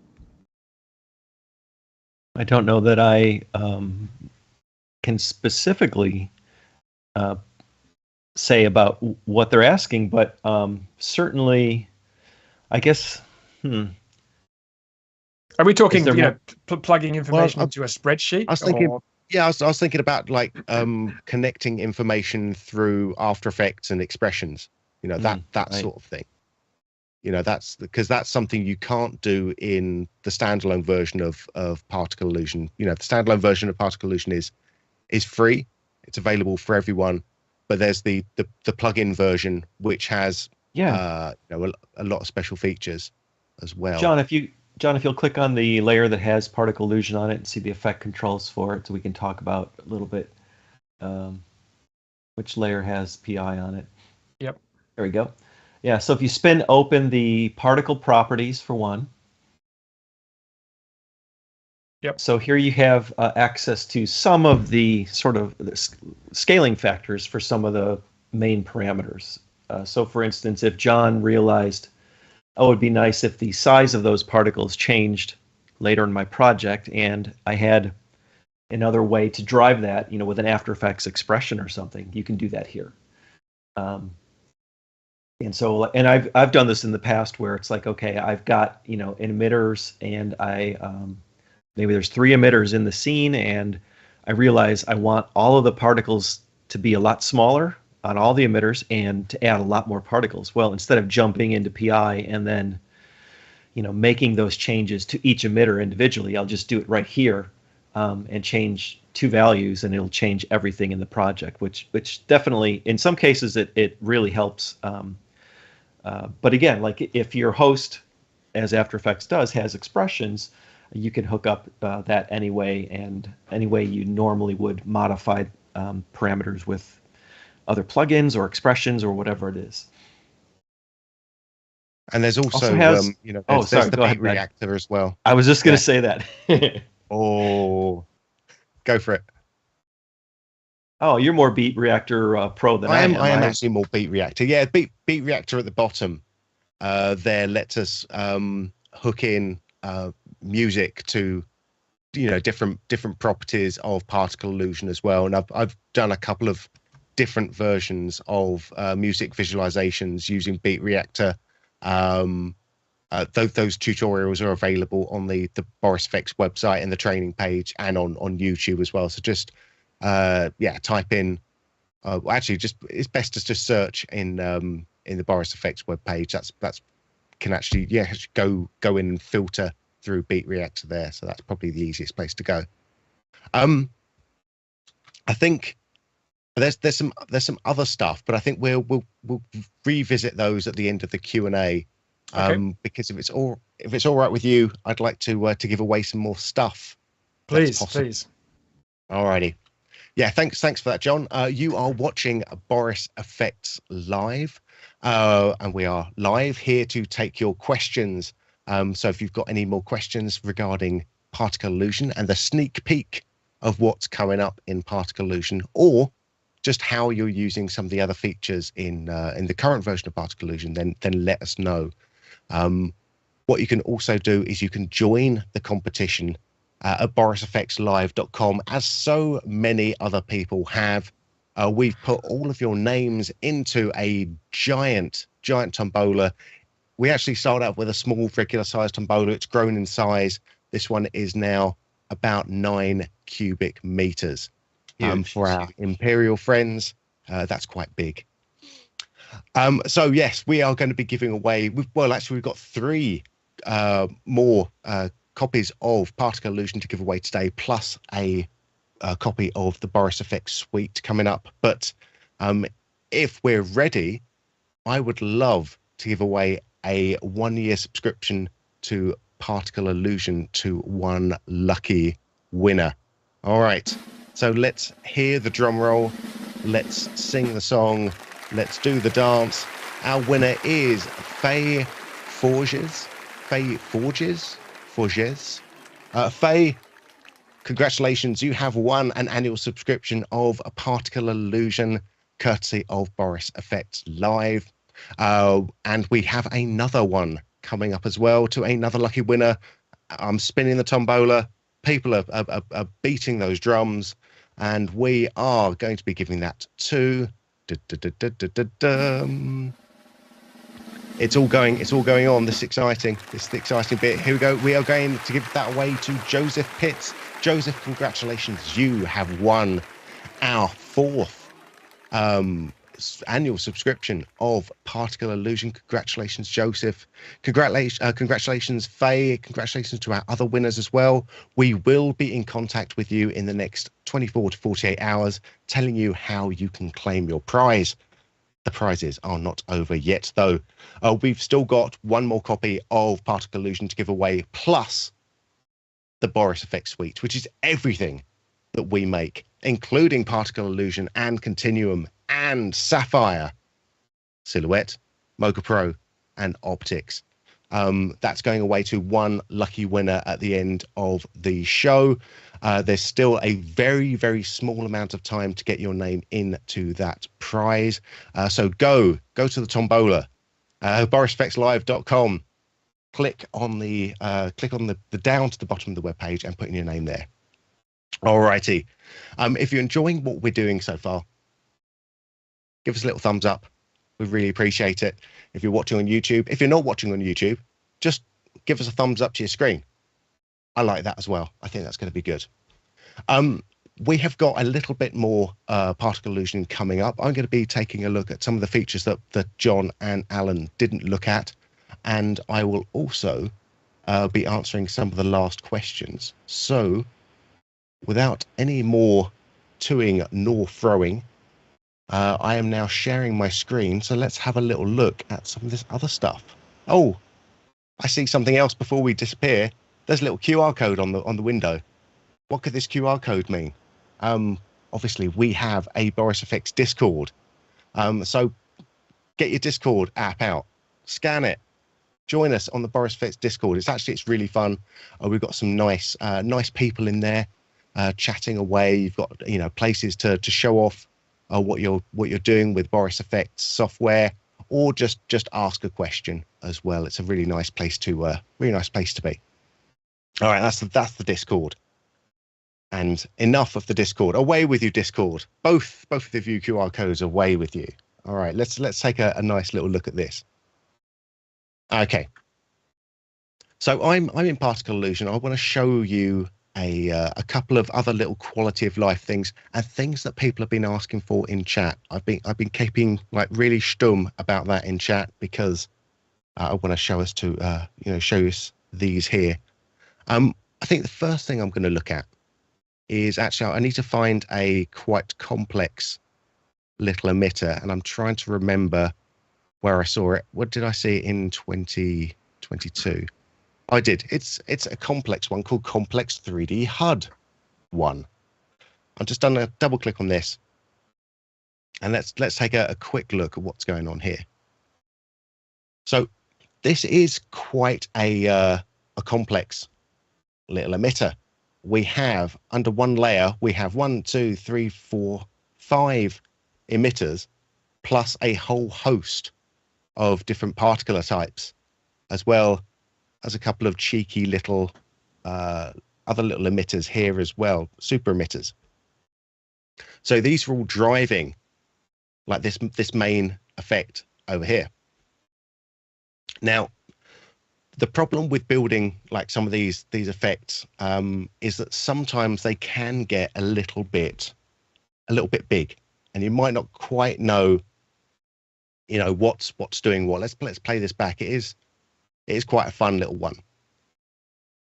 I don't know that I can specifically say about what they're asking, but certainly, I guess. Are we talking, plugging information into a spreadsheet? I was thinking, yeah, I was thinking about like connecting information through After Effects and expressions, that right. Sort of thing. That's because that's something you can't do in the standalone version of Particle Illusion. The standalone version of Particle Illusion is free. It's available for everyone, but there's the plugin version which has a lot of special features as well. John, if you'll click on the layer that has Particle Illusion on it and see the effect controls for it, so we can talk about a little bit which layer has PI on it. Yep. There we go. Yeah, so if you spin open the particle properties for one. Yep. So here you have access to some of the sort of scaling factors for some of the main parameters. So for instance, if John realized, oh, it'd be nice if the size of those particles changed later in my project, and I had another way to drive that, with an After Effects expression or something, you can do that here. And so, and I've done this in the past where it's like, okay, I've got, emitters, and I maybe there's 3 emitters in the scene, and I realize I want all of the particles to be a lot smaller on all the emitters and to add a lot more particles. Well, instead of jumping into PI and then, making those changes to each emitter individually, I'll just do it right here and change 2 values, and it'll change everything in the project, which definitely, in some cases, it really helps. But again, like if your host, as After Effects does, has expressions, you can hook up that anyway, and any way you normally would modify parameters with other plugins or expressions or whatever it is. And there's also there's the beat reactor as well. I was just going to say that. Oh, go for it. Oh, you're more beat reactor pro than I am. I am actually more beat reactor. Yeah, beat reactor at the bottom there lets us hook in music to different properties of particle illusion as well. And I've done a couple of different versions of music visualizations using beat reactor. Those tutorials are available on the Boris FX website and the training page, and on YouTube as well. So just type in. Actually, it's best to just search in the Boris FX webpage. That's can actually go in and filter through beat reactor there. So that's probably the easiest place to go. I think there's some other stuff, but I think we'll revisit those at the end of the Q&A. Okay. Because if it's all right with you, I'd like to give away some more stuff. Please. Alrighty. Yeah, thanks for that, John. You are watching Boris FX Live, and we are live here to take your questions. So if you've got any more questions regarding Particle Illusion and the sneak peek of what's coming up in Particle Illusion, or just how you're using some of the other features in the current version of Particle Illusion, then let us know. What you can also do is you can join the competition at borisfxlive.com, as so many other people have. We've put all of your names into a giant tombola. We actually started out with a small regular size tombola. It's grown in size. This one is now about 9 cubic meters. For our Imperial friends, that's quite big. So yes, we are going to be giving away. We've got 3 more copies of Particle Illusion to give away today, plus a copy of the Boris FX Suite coming up. But if we're ready, I would love to give away a 1-year subscription to Particle Illusion to one lucky winner. All right, so let's hear the drum roll. Let's sing the song. Let's do the dance. Our winner is Faye Forges. Faye Forges? Forges? Faye, congratulations. You have won an annual subscription of a Particle Illusion, courtesy of Boris FX Live. And we have another one coming up as well to another lucky winner. I'm spinning the tombola. People are beating those drums, and we are going to be giving that to. It's all going on. This is exciting. This is the exciting bit. Here we go. We are going to give that away to Joseph Pitts. Joseph, congratulations. You have won our fourth annual subscription of Particle Illusion. Congratulations, Joseph. Congratulations, Faye. Congratulations to our other winners as well. We will be in contact with you in the next 24 to 48 hours, telling you how you can claim your prize. The prizes are not over yet, though. We've still got one more copy of Particle Illusion to give away, plus the Boris FX Suite, which is everything that we make, including Particle Illusion and Continuum and Sapphire, Silhouette, Mocha Pro, and Optics. That's going away to one lucky winner at the end of the show. There's still a very, very small amount of time to get your name into that prize. So go to the tombola, borisfxlive.com. Click on the down to the bottom of the webpage and put in your name there. Alrighty. If you're enjoying what we're doing so far, give us a little thumbs up. We really appreciate it. If you're watching on YouTube, if you're not watching on YouTube, just give us a thumbs up to your screen. I like that as well. I think that's going to be good. We have got a little bit more Particle Illusion coming up. I'm going to be taking a look at some of the features that John and Alan didn't look at, and I will also be answering some of the last questions. So without any more toing nor throwing, I am now sharing my screen, so let's have a little look at some of this other stuff. Oh, I see something else before we disappear. There's a little QR code on the window. What could this QR code mean? Obviously, we have a Boris FX Discord. So get your Discord app out, scan it, join us on the Boris FX Discord. It's really fun. We've got some nice people in there chatting away. You've got places to show off what you're doing with Boris FX software, or just ask a question as well. It's a really nice place to be. All right, that's the Discord. And enough of the Discord. Away with you, Discord. Both of the view QR codes away with you. All right, let's take a nice little look at this. Okay. So I'm in Particle Illusion. I want to show you a couple of other little quality of life things and things that people have been asking for in chat. I've been keeping really stum about that in chat because I want to show us these here. I think the first thing I'm going to look at is actually I need to find a quite complex little emitter, and I'm trying to remember where I saw it. What did I see in 2022? I did. It's a complex one called Complex 3D HUD 1. I've just done a double click on this, and let's take a quick look at what's going on here. So this is quite a complex little emitter. We have under one layer, we have 1, 2, 3, 4, 5 emitters, plus a whole host of different particle types, as well as a couple of cheeky little other little emitters here as well, super emitters. So these are all driving like this main effect over here. Now, the problem with building like some of these effects is that sometimes they can get a little bit big, and you might not quite know what's doing what. Let's play this back. It is quite a fun little one.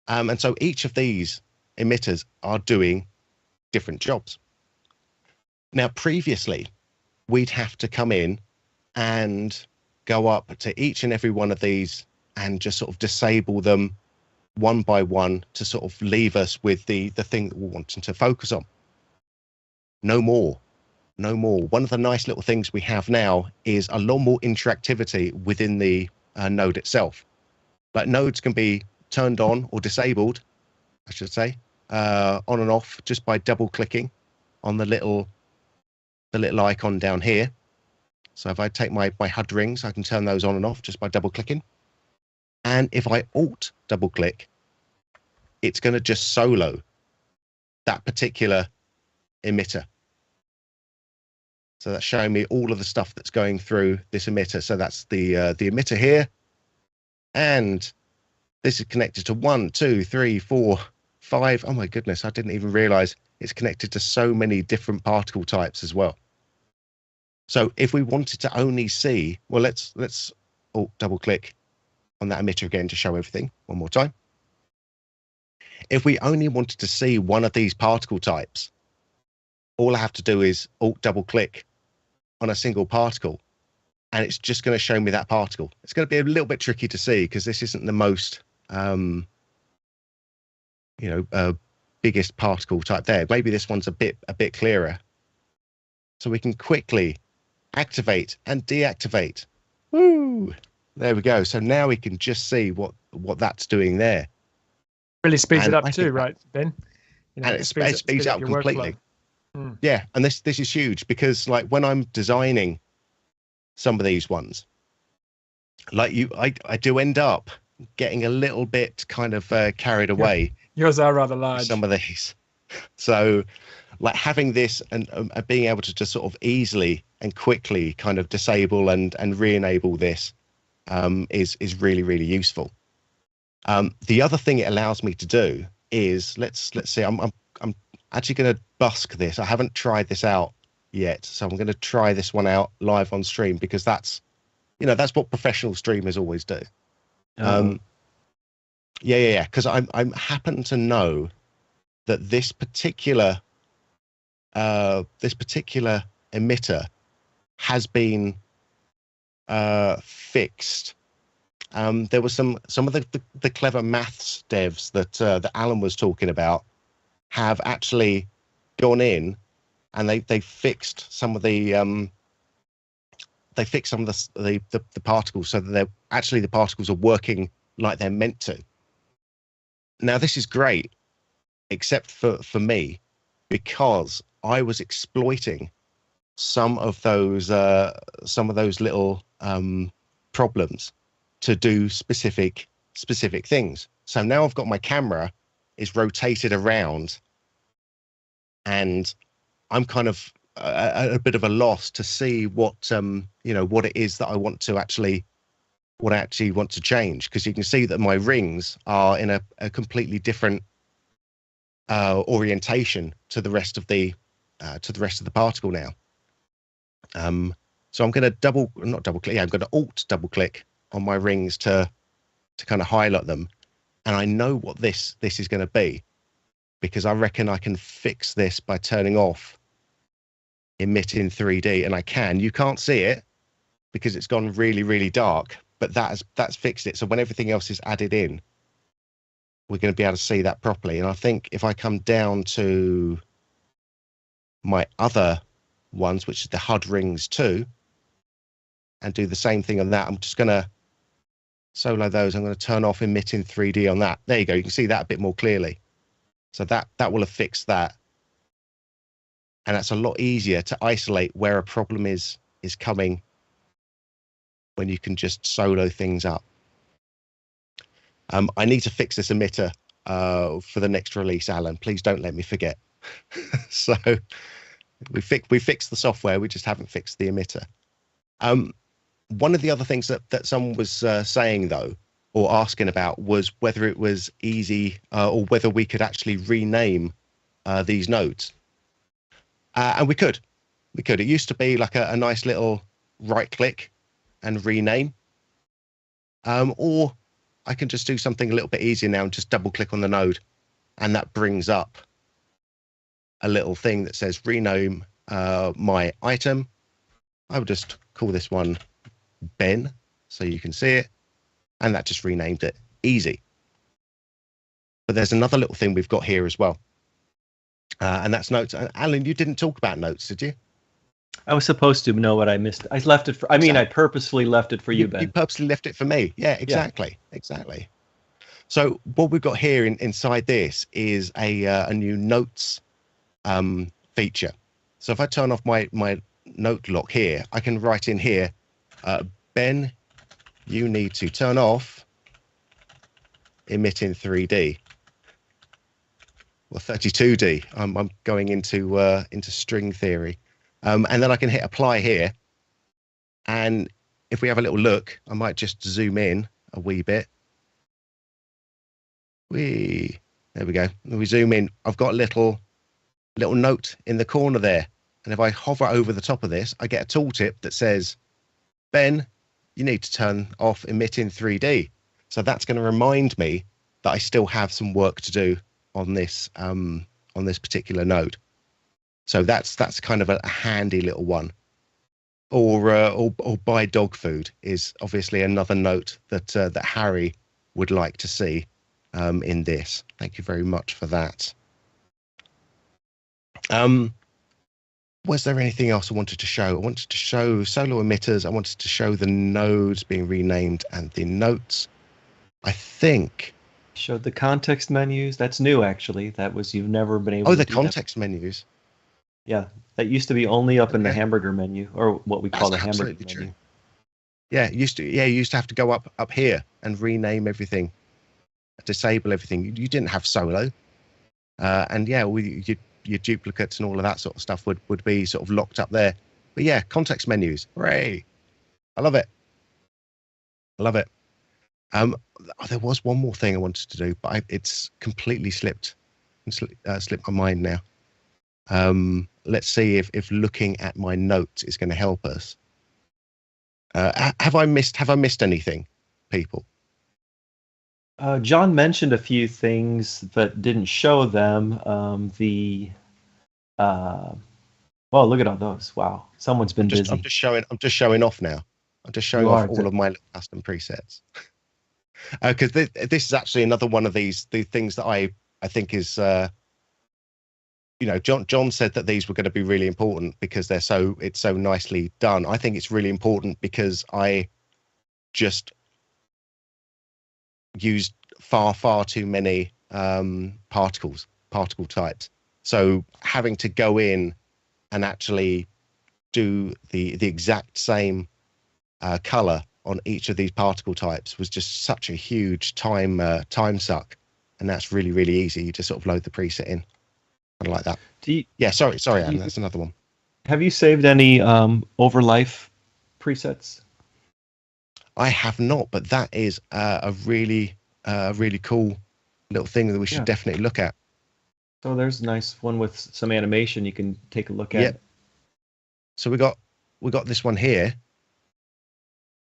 And so each of these emitters are doing different jobs. Now, previously, we'd have to come in and go up to each and every one of these and just sort of disable them one by one to sort of leave us with the thing that we're wanting to focus on. No more. No more. One of the nice little things we have now is a lot more interactivity within the node itself. Like nodes can be turned on or disabled, I should say, on and off just by double clicking on the little icon down here. So if I take my HUD rings, I can turn those on and off just by double clicking. And if I alt double click, it's going to just solo that particular emitter. So that's showing me all of the stuff that's going through this emitter. So that's the emitter here. And this is connected to 1, 2, 3, 4, 5. Oh my goodness, I didn't even realize it's connected to so many different particle types as well. So if we wanted to only see, well, let's double click on that emitter again to show everything one more time. If we only wanted to see one of these particle types, all I have to do is alt double click on a single particle, and it's just going to show me that particle. It's going to be a little bit tricky to see because this isn't the most, biggest particle type there. Maybe this one's a bit clearer. So we can quickly activate and deactivate. Woo! There we go. So now we can just see what that's doing there. Really speeds And it up I too, think right, Ben? You know, and it speeds up your completely. workflow. Mm. Yeah, and this is huge because like when I'm designing some of these ones, like I do end up getting a little bit kind of carried away. Yours are rather large. Some of these. So like having this and being able to just sort of easily and quickly kind of disable and re-enable this is really, really useful. The other thing it allows me to do is let's see, I'm actually going to busk this. I haven't tried this out yet, so I'm going to try this one out live on stream because that's what professional streamers always do. Yeah. Because I happen to know that this particular emitter has been fixed. There was some of the clever maths devs that Alan was talking about have actually gone in and they fixed some of the particles so that the particles are working like they're meant to. Now this is great, except for me, because I was exploiting some of those little problems to do specific things. So now I've got my camera is rotated around and I'm kind of a bit of a loss to see what it is that I want to actually change, because you can see that my rings are in a completely different orientation to the rest of the particle now. So I'm going to I'm going to alt double click on my rings to kind of highlight them, and I know what this is going to be, because I reckon I can fix this by turning off emit in 3D, and you can't see it because it's gone really, really dark, but that's fixed it. So when everything else is added in, we're going to be able to see that properly. And I think if I come down to my other ones, which is the HUD rings 2, and do the same thing on that, I'm just going to solo those. I'm going to turn off emit in 3D on that. There you go. You can see that a bit more clearly. So that will have fixed that. And that's a lot easier to isolate where a problem is coming when you can just solo things up. I need to fix this emitter for the next release, Alan. Please don't let me forget. So we fixed the software. We just haven't fixed the emitter. One of the other things that someone was saying, though, or asking about, was whether it was easy or whether we could actually rename these nodes. And we could. It used to be like a nice little right click and rename. Or I can just do something a little bit easier now and just double click on the node, and that brings up a little thing that says rename my item. I would just call this one Ben so you can see it, and that just renamed it. Easy. But there's another little thing we've got here as well. And that's notes. Alan, you didn't talk about notes, did you? I was supposed to know what I missed. I left it for, I mean, I purposefully left it for you, Ben. You purposely left it for me. Yeah, exactly. Yeah. Exactly. So what we've got here inside this is a new notes feature. So if I turn off my note lock here, I can write in here, Ben, you need to turn off emit in 3D. Well, 32D. I'm going into string theory. And then I can hit apply here. And if we have a little look, I might just zoom in a wee bit. There we go. When we zoom in, I've got a little note in the corner there. And if I hover over the top of this, I get a tooltip that says, Ben, you need to turn off emit in 3D. So that's going to remind me that I still have some work to do on this particular node. So that's kind of a handy little one. Or buy dog food is obviously another note that Harry would like to see in this. Thank you very much for that. Was there anything else I wanted to show? I wanted to show solo emitters. I wanted to show the nodes being renamed and the notes. I think showed the context menus. That's new, actually. That was, you've never been able to the do context menus. Yeah, that used to be only up in the hamburger menu, or what we call the hamburger menu. True. Yeah, you used to have to go up here and rename everything, disable everything. You didn't have solo, and yeah, your duplicates and all of that sort of stuff would be sort of locked up there. But yeah, context menus, hooray! I love it. I love it. There was one more thing I wanted to do, but it's completely slipped my mind now. Let's see if looking at my notes is going to help us. Have I missed anything, people? John mentioned a few things but didn't show them. Well, look at all those. Wow, someone's been busy. I'm just showing off now. I'm just showing off all of my custom presets. Because this is actually another one of the things that I think is, John said that these were going to be really important because it's so nicely done. I think it's really important because I just used far too many particle types. So having to go in and actually do the exact same color on each of these particle types was just such a huge time suck, and that's really easy. You just sort of load the preset in, kind of like that. Sorry, Anne, that's another one. Have you saved any overlife presets? I have not, but that is a really cool little thing that we should definitely look at. So there's a nice one with some animation you can take a look at. Yep. So we got this one here.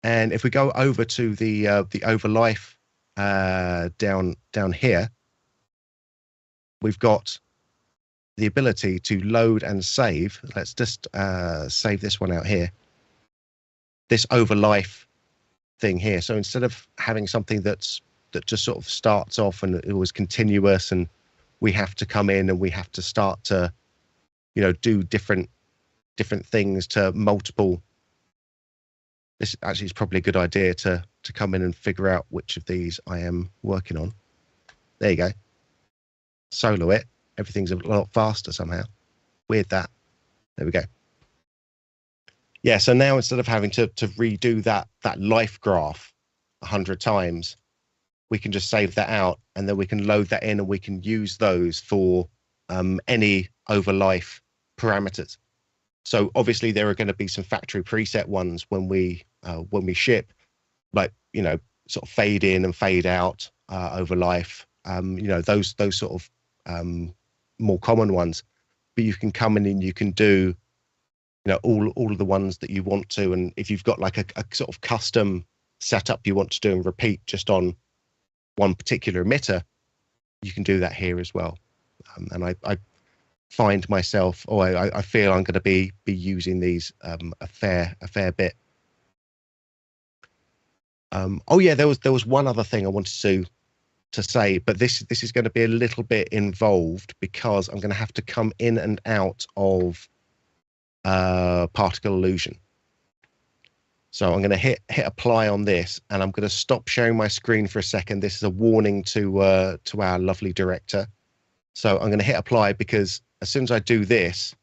And if we go over to the overlife down here, we've got the ability to load and save. Let's just save this one out here. This overlife thing here. So instead of having something that just sort of starts off and it was continuous, and we have to come in and we have to start to, do different things to multiple. This actually is probably a good idea to come in and figure out which of these I am working on. There you go. Solo it. Everything's a lot faster somehow. Weird that. There we go. Yeah, so now instead of having to redo that life graph 100 times, we can just save that out and then we can load that in and we can use those for any overlife parameters. So obviously there are going to be some factory preset ones when we ship, like sort of fade in and fade out overlife. Those sort of more common ones. But you can come in and you can do all of the ones that you want to, and if you've got like a sort of custom setup you want to do and repeat just on one particular emitter, you can do that here as well. And I find myself, I feel I'm going to be using these a fair bit. There was one other thing I wanted to say, but this is going to be a little bit involved because I'm going to have to come in and out of Particle Illusion. So I'm going to hit apply on this, and I'm going to stop sharing my screen for a second. This is a warning to our lovely director. So I'm going to hit apply, because as soon as I do this,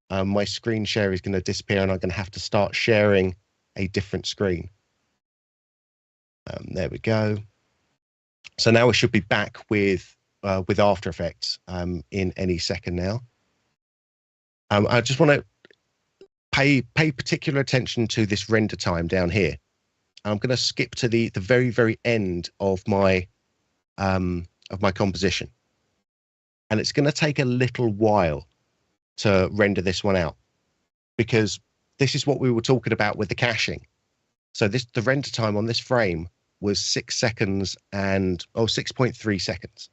my screen share is going to disappear, and I'm going to have to start sharing a different screen. There we go. So now we should be back with After Effects in any second now. I just want to pay particular attention to this render time down here. I'm going to skip to the very end of my composition, and it's going to take a little while to render this one out, because this is what we were talking about with the caching. So the render time on this frame was 6 seconds and 6.3 seconds.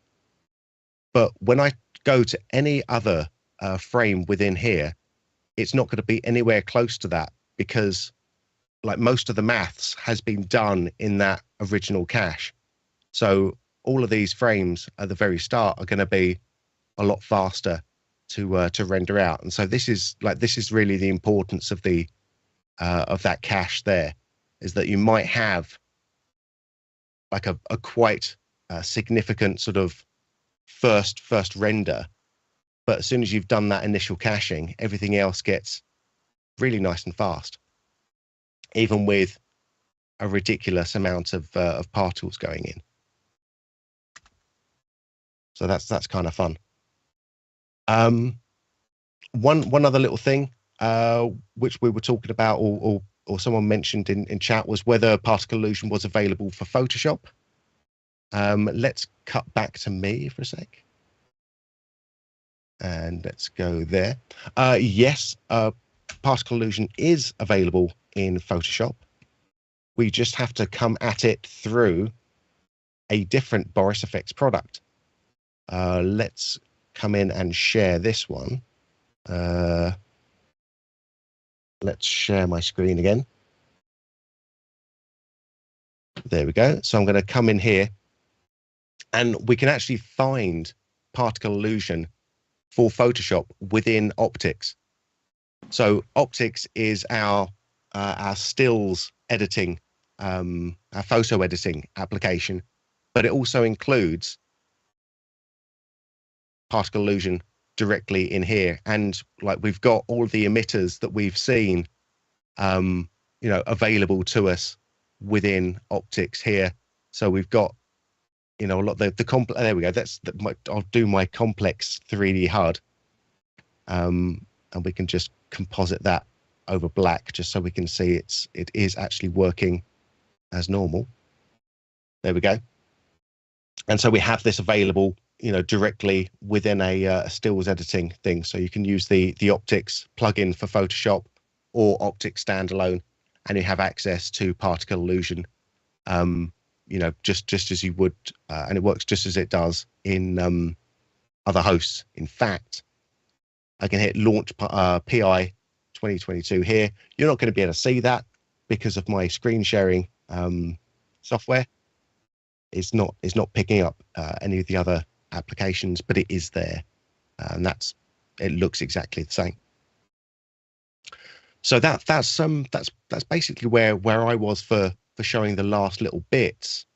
But when I go to any other frame within here, it's not going to be anywhere close to that, because like most of the maths has been done in that original cache. So all of these frames at the very start are going to be a lot faster to render out. And so this is really the importance of the of that cache there, is that you might have like a quite significant sort of first render, but as soon as you've done that initial caching, everything else gets really nice and fast, even with a ridiculous amount of particles going in. So that's kind of fun. One other little thing which we were talking about, or someone mentioned in chat, was whether Particle Illusion was available for Photoshop. Let's cut back to me for a sec, and let's go there. Yes, Particle Illusion is available in Photoshop. We just have to come at it through a different Boris FX product. Let's come in and share this one. Let's share my screen again. There we go. So I'm going to come in here, and we can actually find Particle Illusion for Photoshop within Optics. So Optics is our stills editing, our photo editing application, but it also includes Particle Illusion directly in here. And like, we've got all the emitters that we've seen, available to us within Optics here. So we've got, a lot the complex. There we go. I'll do my complex 3D HUD, and we can just composite that over black, just so we can see it is actually working as normal. There we go. And so we have this available, directly within a stills editing thing. So you can use the Optics plugin for Photoshop or Optics standalone, and you have access to Particle Illusion, just as you would, and it works just as it does in other hosts. In fact, I can hit launch PI 2022 here. You're not going to be able to see that because of my screen sharing software. It's not picking up any of the other applications, but it is there, and it looks exactly the same. So that's basically where I was for showing the last little bits.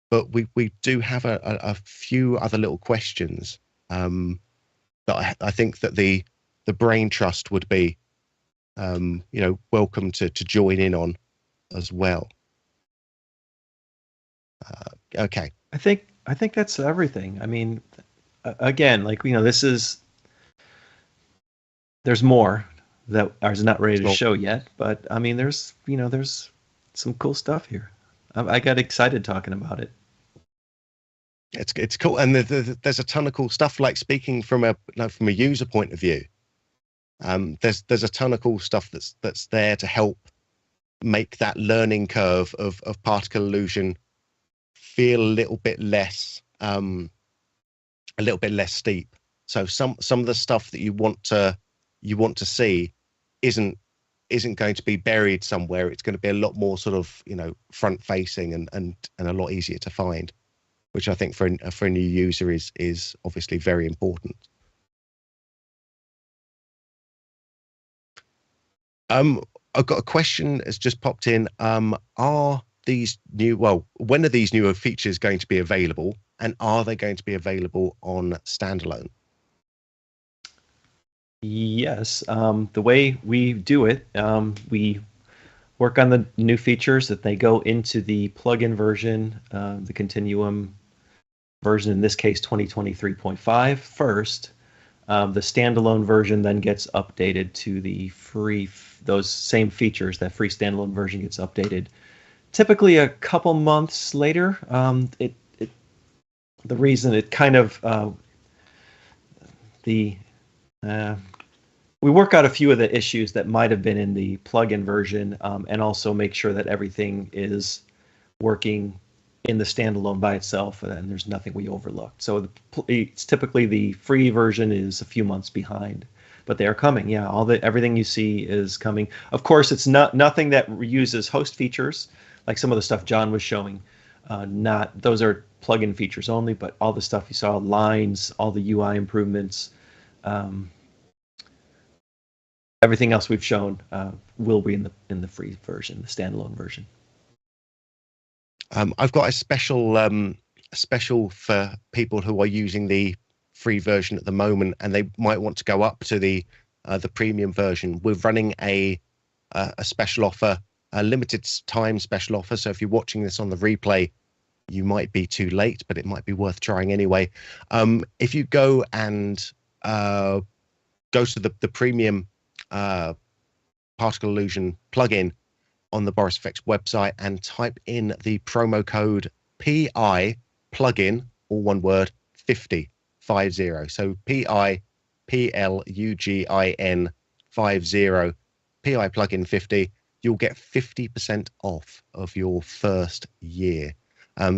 But we do have a few other little questions that I think that the brain trust would be welcome to join in on as well. Okay. I think that's everything. I mean, again, there's more that I was not ready to show yet, but I mean, there's some cool stuff here. I got excited talking about it. It's cool, and there's a ton of cool stuff. Like, speaking from a user point of view, there's a ton of cool stuff that's there to help make that learning curve of Particle Illusion feel a little bit less steep. So some of the stuff that you want to see isn't going to be buried somewhere. It's going to be a lot more sort of front facing and a lot easier to find, which I think for a new user is obviously very important. I've got a question that's just popped in. Are these new, well, when are these newer features going to be available, and are they going to be available on standalone? Yes, the way we do it, we work on the new features that they go into the plugin version, the Continuum version, in this case 2023.5 first. The standalone version then gets updated to the free, those same features. That free standalone version gets updated typically a couple months later. The reason it kind of we work out a few of the issues that might have been in the plugin version, and also make sure that everything is working in the standalone by itself, and there's nothing we overlooked. So it's typically the free version is a few months behind, but they are coming. Yeah, everything you see is coming. Of course, it's nothing that uses host features like some of the stuff John was showing. Those are plugin features only, but all the stuff you saw, lines, all the UI improvements, everything else we've shown will be in the free version, the standalone version. I've got a special for people who are using the free version at the moment, and they might want to go up to the premium version. We're running a special offer, a limited time special offer. So if you're watching this on the replay, you might be too late, but it might be worth trying anyway. If you go and go to the premium Particle Illusion plugin on the Boris FX website and type in the promo code PI plugin, all one word, 50. So PI PLUGIN 50, PI plugin 50, you'll get 50% off of your first year.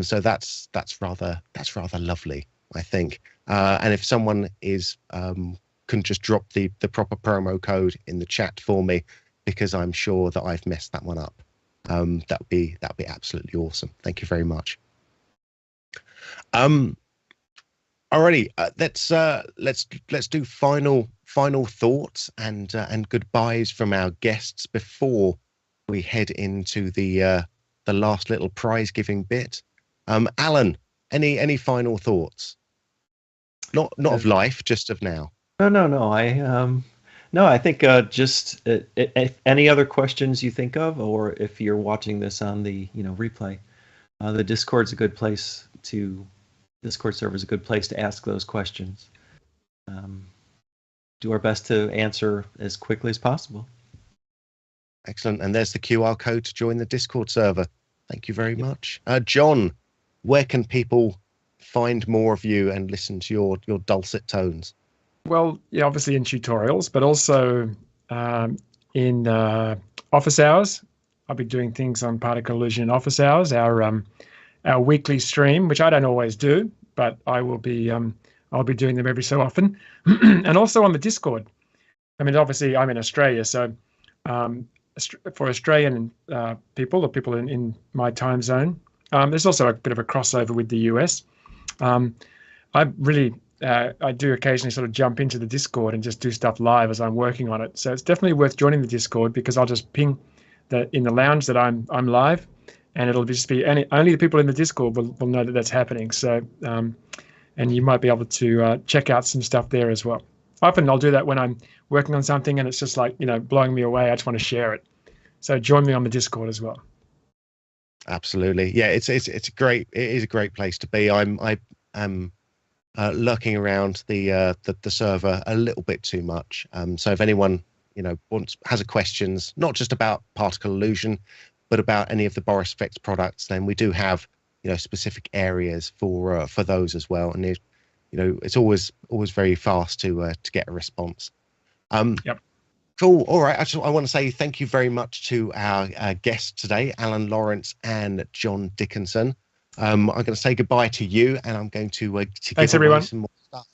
So that's rather lovely, I think. And if someone can just drop the proper promo code in the chat for me, because I'm sure that I've messed that one up. That'd be absolutely awesome. Thank you very much. Alrighty, let's do final thoughts and goodbyes from our guests before we head into the last little prize giving bit. Alan, any final thoughts? Not of life, just of now. No, I think just if any other questions you think of, or if you're watching this on the replay, the Discord server is a good place to ask those questions. Do our best to answer as quickly as possible. Excellent. And there's the QR code to join the Discord server. Thank you very much. John, where can people find more of you and listen to your dulcet tones? Well, yeah, obviously in tutorials, but also in office hours. I'll be doing things on Particle Illusion in office hours, our weekly stream, which I don't always do, but I'll be doing them every so often, and also on the Discord. I mean, obviously I'm in Australia, so for Australian people or people in my time zone, there's also a bit of a crossover with the US. I do occasionally sort of jump into the Discord and just do stuff live as I'm working on it. So it's definitely worth joining the Discord, because I'll just ping in the lounge that I'm live, and it'll just be only the people in the Discord will know that that's happening. So and you might be able to check out some stuff there as well. Often I'll do that when I'm working on something and it's just like blowing me away. I just want to share it. So join me on the Discord as well. Absolutely, yeah. It is a great place to be. I am lurking around the server a little bit too much. So if anyone has questions, not just about Particle Illusion, but about any of the Boris FX products, then we do have specific areas for those as well. And it's always very fast to get a response. Yep. Cool. All right. I want to say thank you very much to our guests today, Alan Lorence and John Dickinson. I'm going to say goodbye to you, and I'm going to Thanks, everyone. Some more stuff.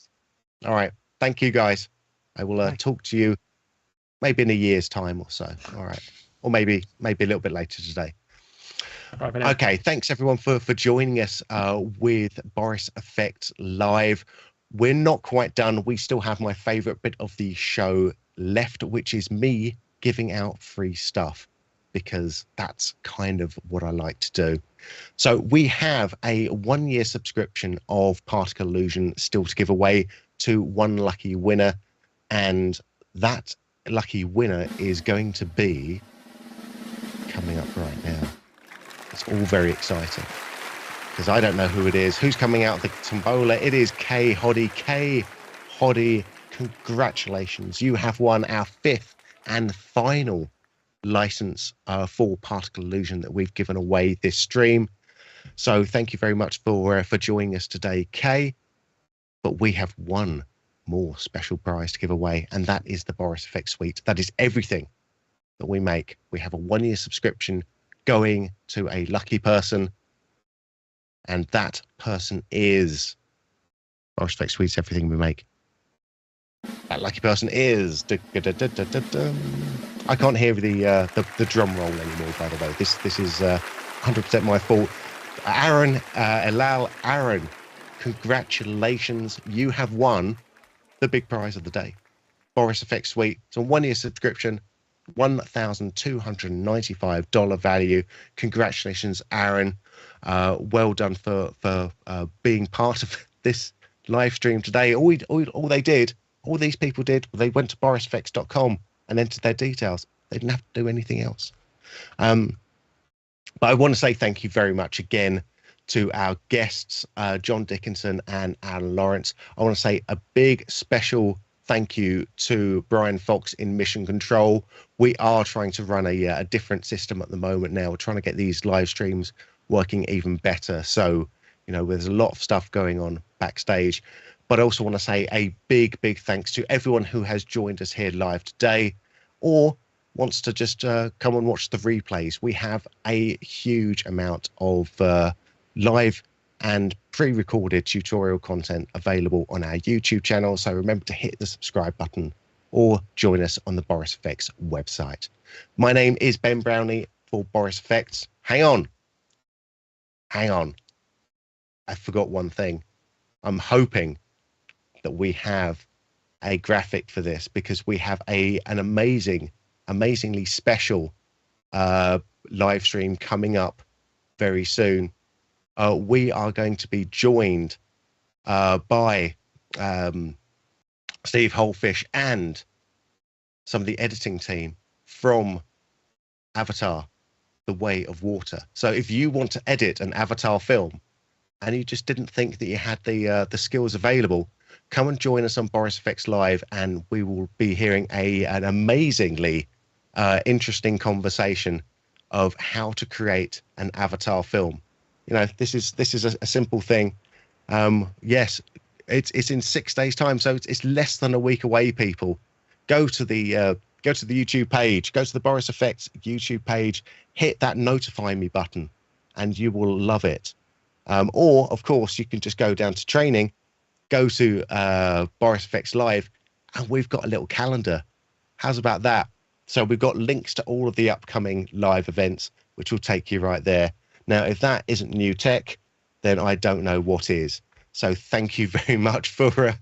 All right. Thank you, guys. I will talk to you maybe in a year's time or so. All right. Or maybe a little bit later today. Bye for now. Okay, thanks everyone for joining us with Boris FX Live. We're not quite done. We still have my favorite bit of the show left, which is me giving out free stuff, because that's kind of what I like to do. So we have a 1-year subscription of Particle Illusion still to give away to one lucky winner, and that lucky winner is going to be coming up right now. It's all very exciting because I don't know who it is. Who's coming out of the tombola? It is Kay Hoddy. Kay Hoddy, congratulations. You have won our 5th and final license for Particle Illusion that we've given away this stream. So thank you very much for joining us today, Kay. But we have one more special prize to give away, and that is the Boris FX Suite. That is everything that we make. We have a 1-year subscription going to a lucky person, and that person is Boris FX Suite's everything we make. That lucky person is I can't hear the drum roll anymore, by the way. This is 100% my fault. Aaron, Aaron, congratulations. You have won the big prize of the day. Boris FX Suite. It's a 1-year subscription, $1,295 value. Congratulations, Aaron. Well done for being part of this live stream today. All these people did, they went to borisfx.com and entered their details. They didn't have to do anything else. But I want to say thank you very much again to our guests, John Dickinson and Alan Lorence. I want to say a big special thank you to Brian Fox in Mission Control. We are trying to run a different system at the moment now. We're trying to get these live streams working even better. So, you know, there's a lot of stuff going on backstage. But I also want to say a big, big thanks to everyone who has joined us here live today or wants to just come and watch the replays. We have a huge amount of live and pre-recorded tutorial content available on our YouTube channel. So remember to hit the subscribe button or join us on the Boris FX website. My name is Ben Brownlee for Boris FX. Hang on. I forgot one thing. I'm hoping that we have a graphic for this because we have an amazingly special live stream coming up very soon. We are going to be joined by Steve Holfish and some of the editing team from Avatar, The Way of Water. So if you want to edit an Avatar film and you just didn't think that you had the skills available, come and join us on Boris FX Live, and we will be hearing an amazingly interesting conversation of how to create an Avatar film. You know, this is a simple thing. Yes, it's in 6 days' time, so it's less than a week away. People, go to the YouTube page, go to the Boris FX YouTube page, hit that notify me button, and you will love it. Or of course, you can just go down to training, go to Boris FX Live, and we've got a little calendar. How's about that? So we've got links to all of the upcoming live events, which will take you right there. Now, if that isn't new tech, then I don't know what is. So thank you very much for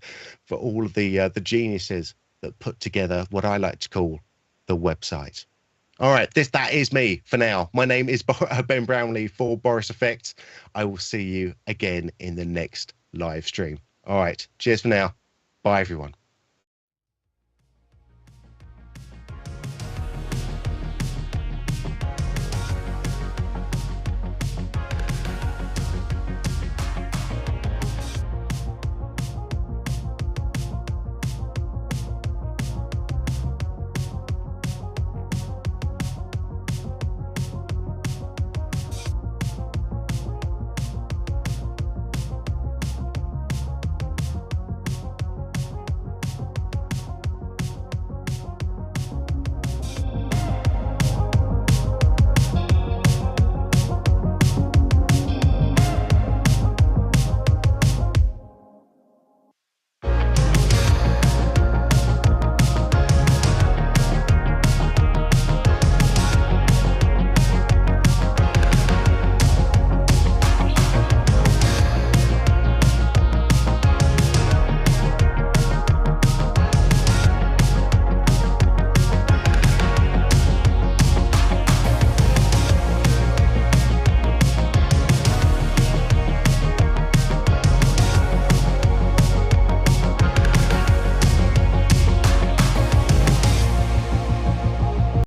all of the geniuses that put together what I like to call the website. All right, that is me for now. My name is Ben Brownlee for Boris FX. I will see you again in the next live stream. All right, cheers for now. Bye, everyone.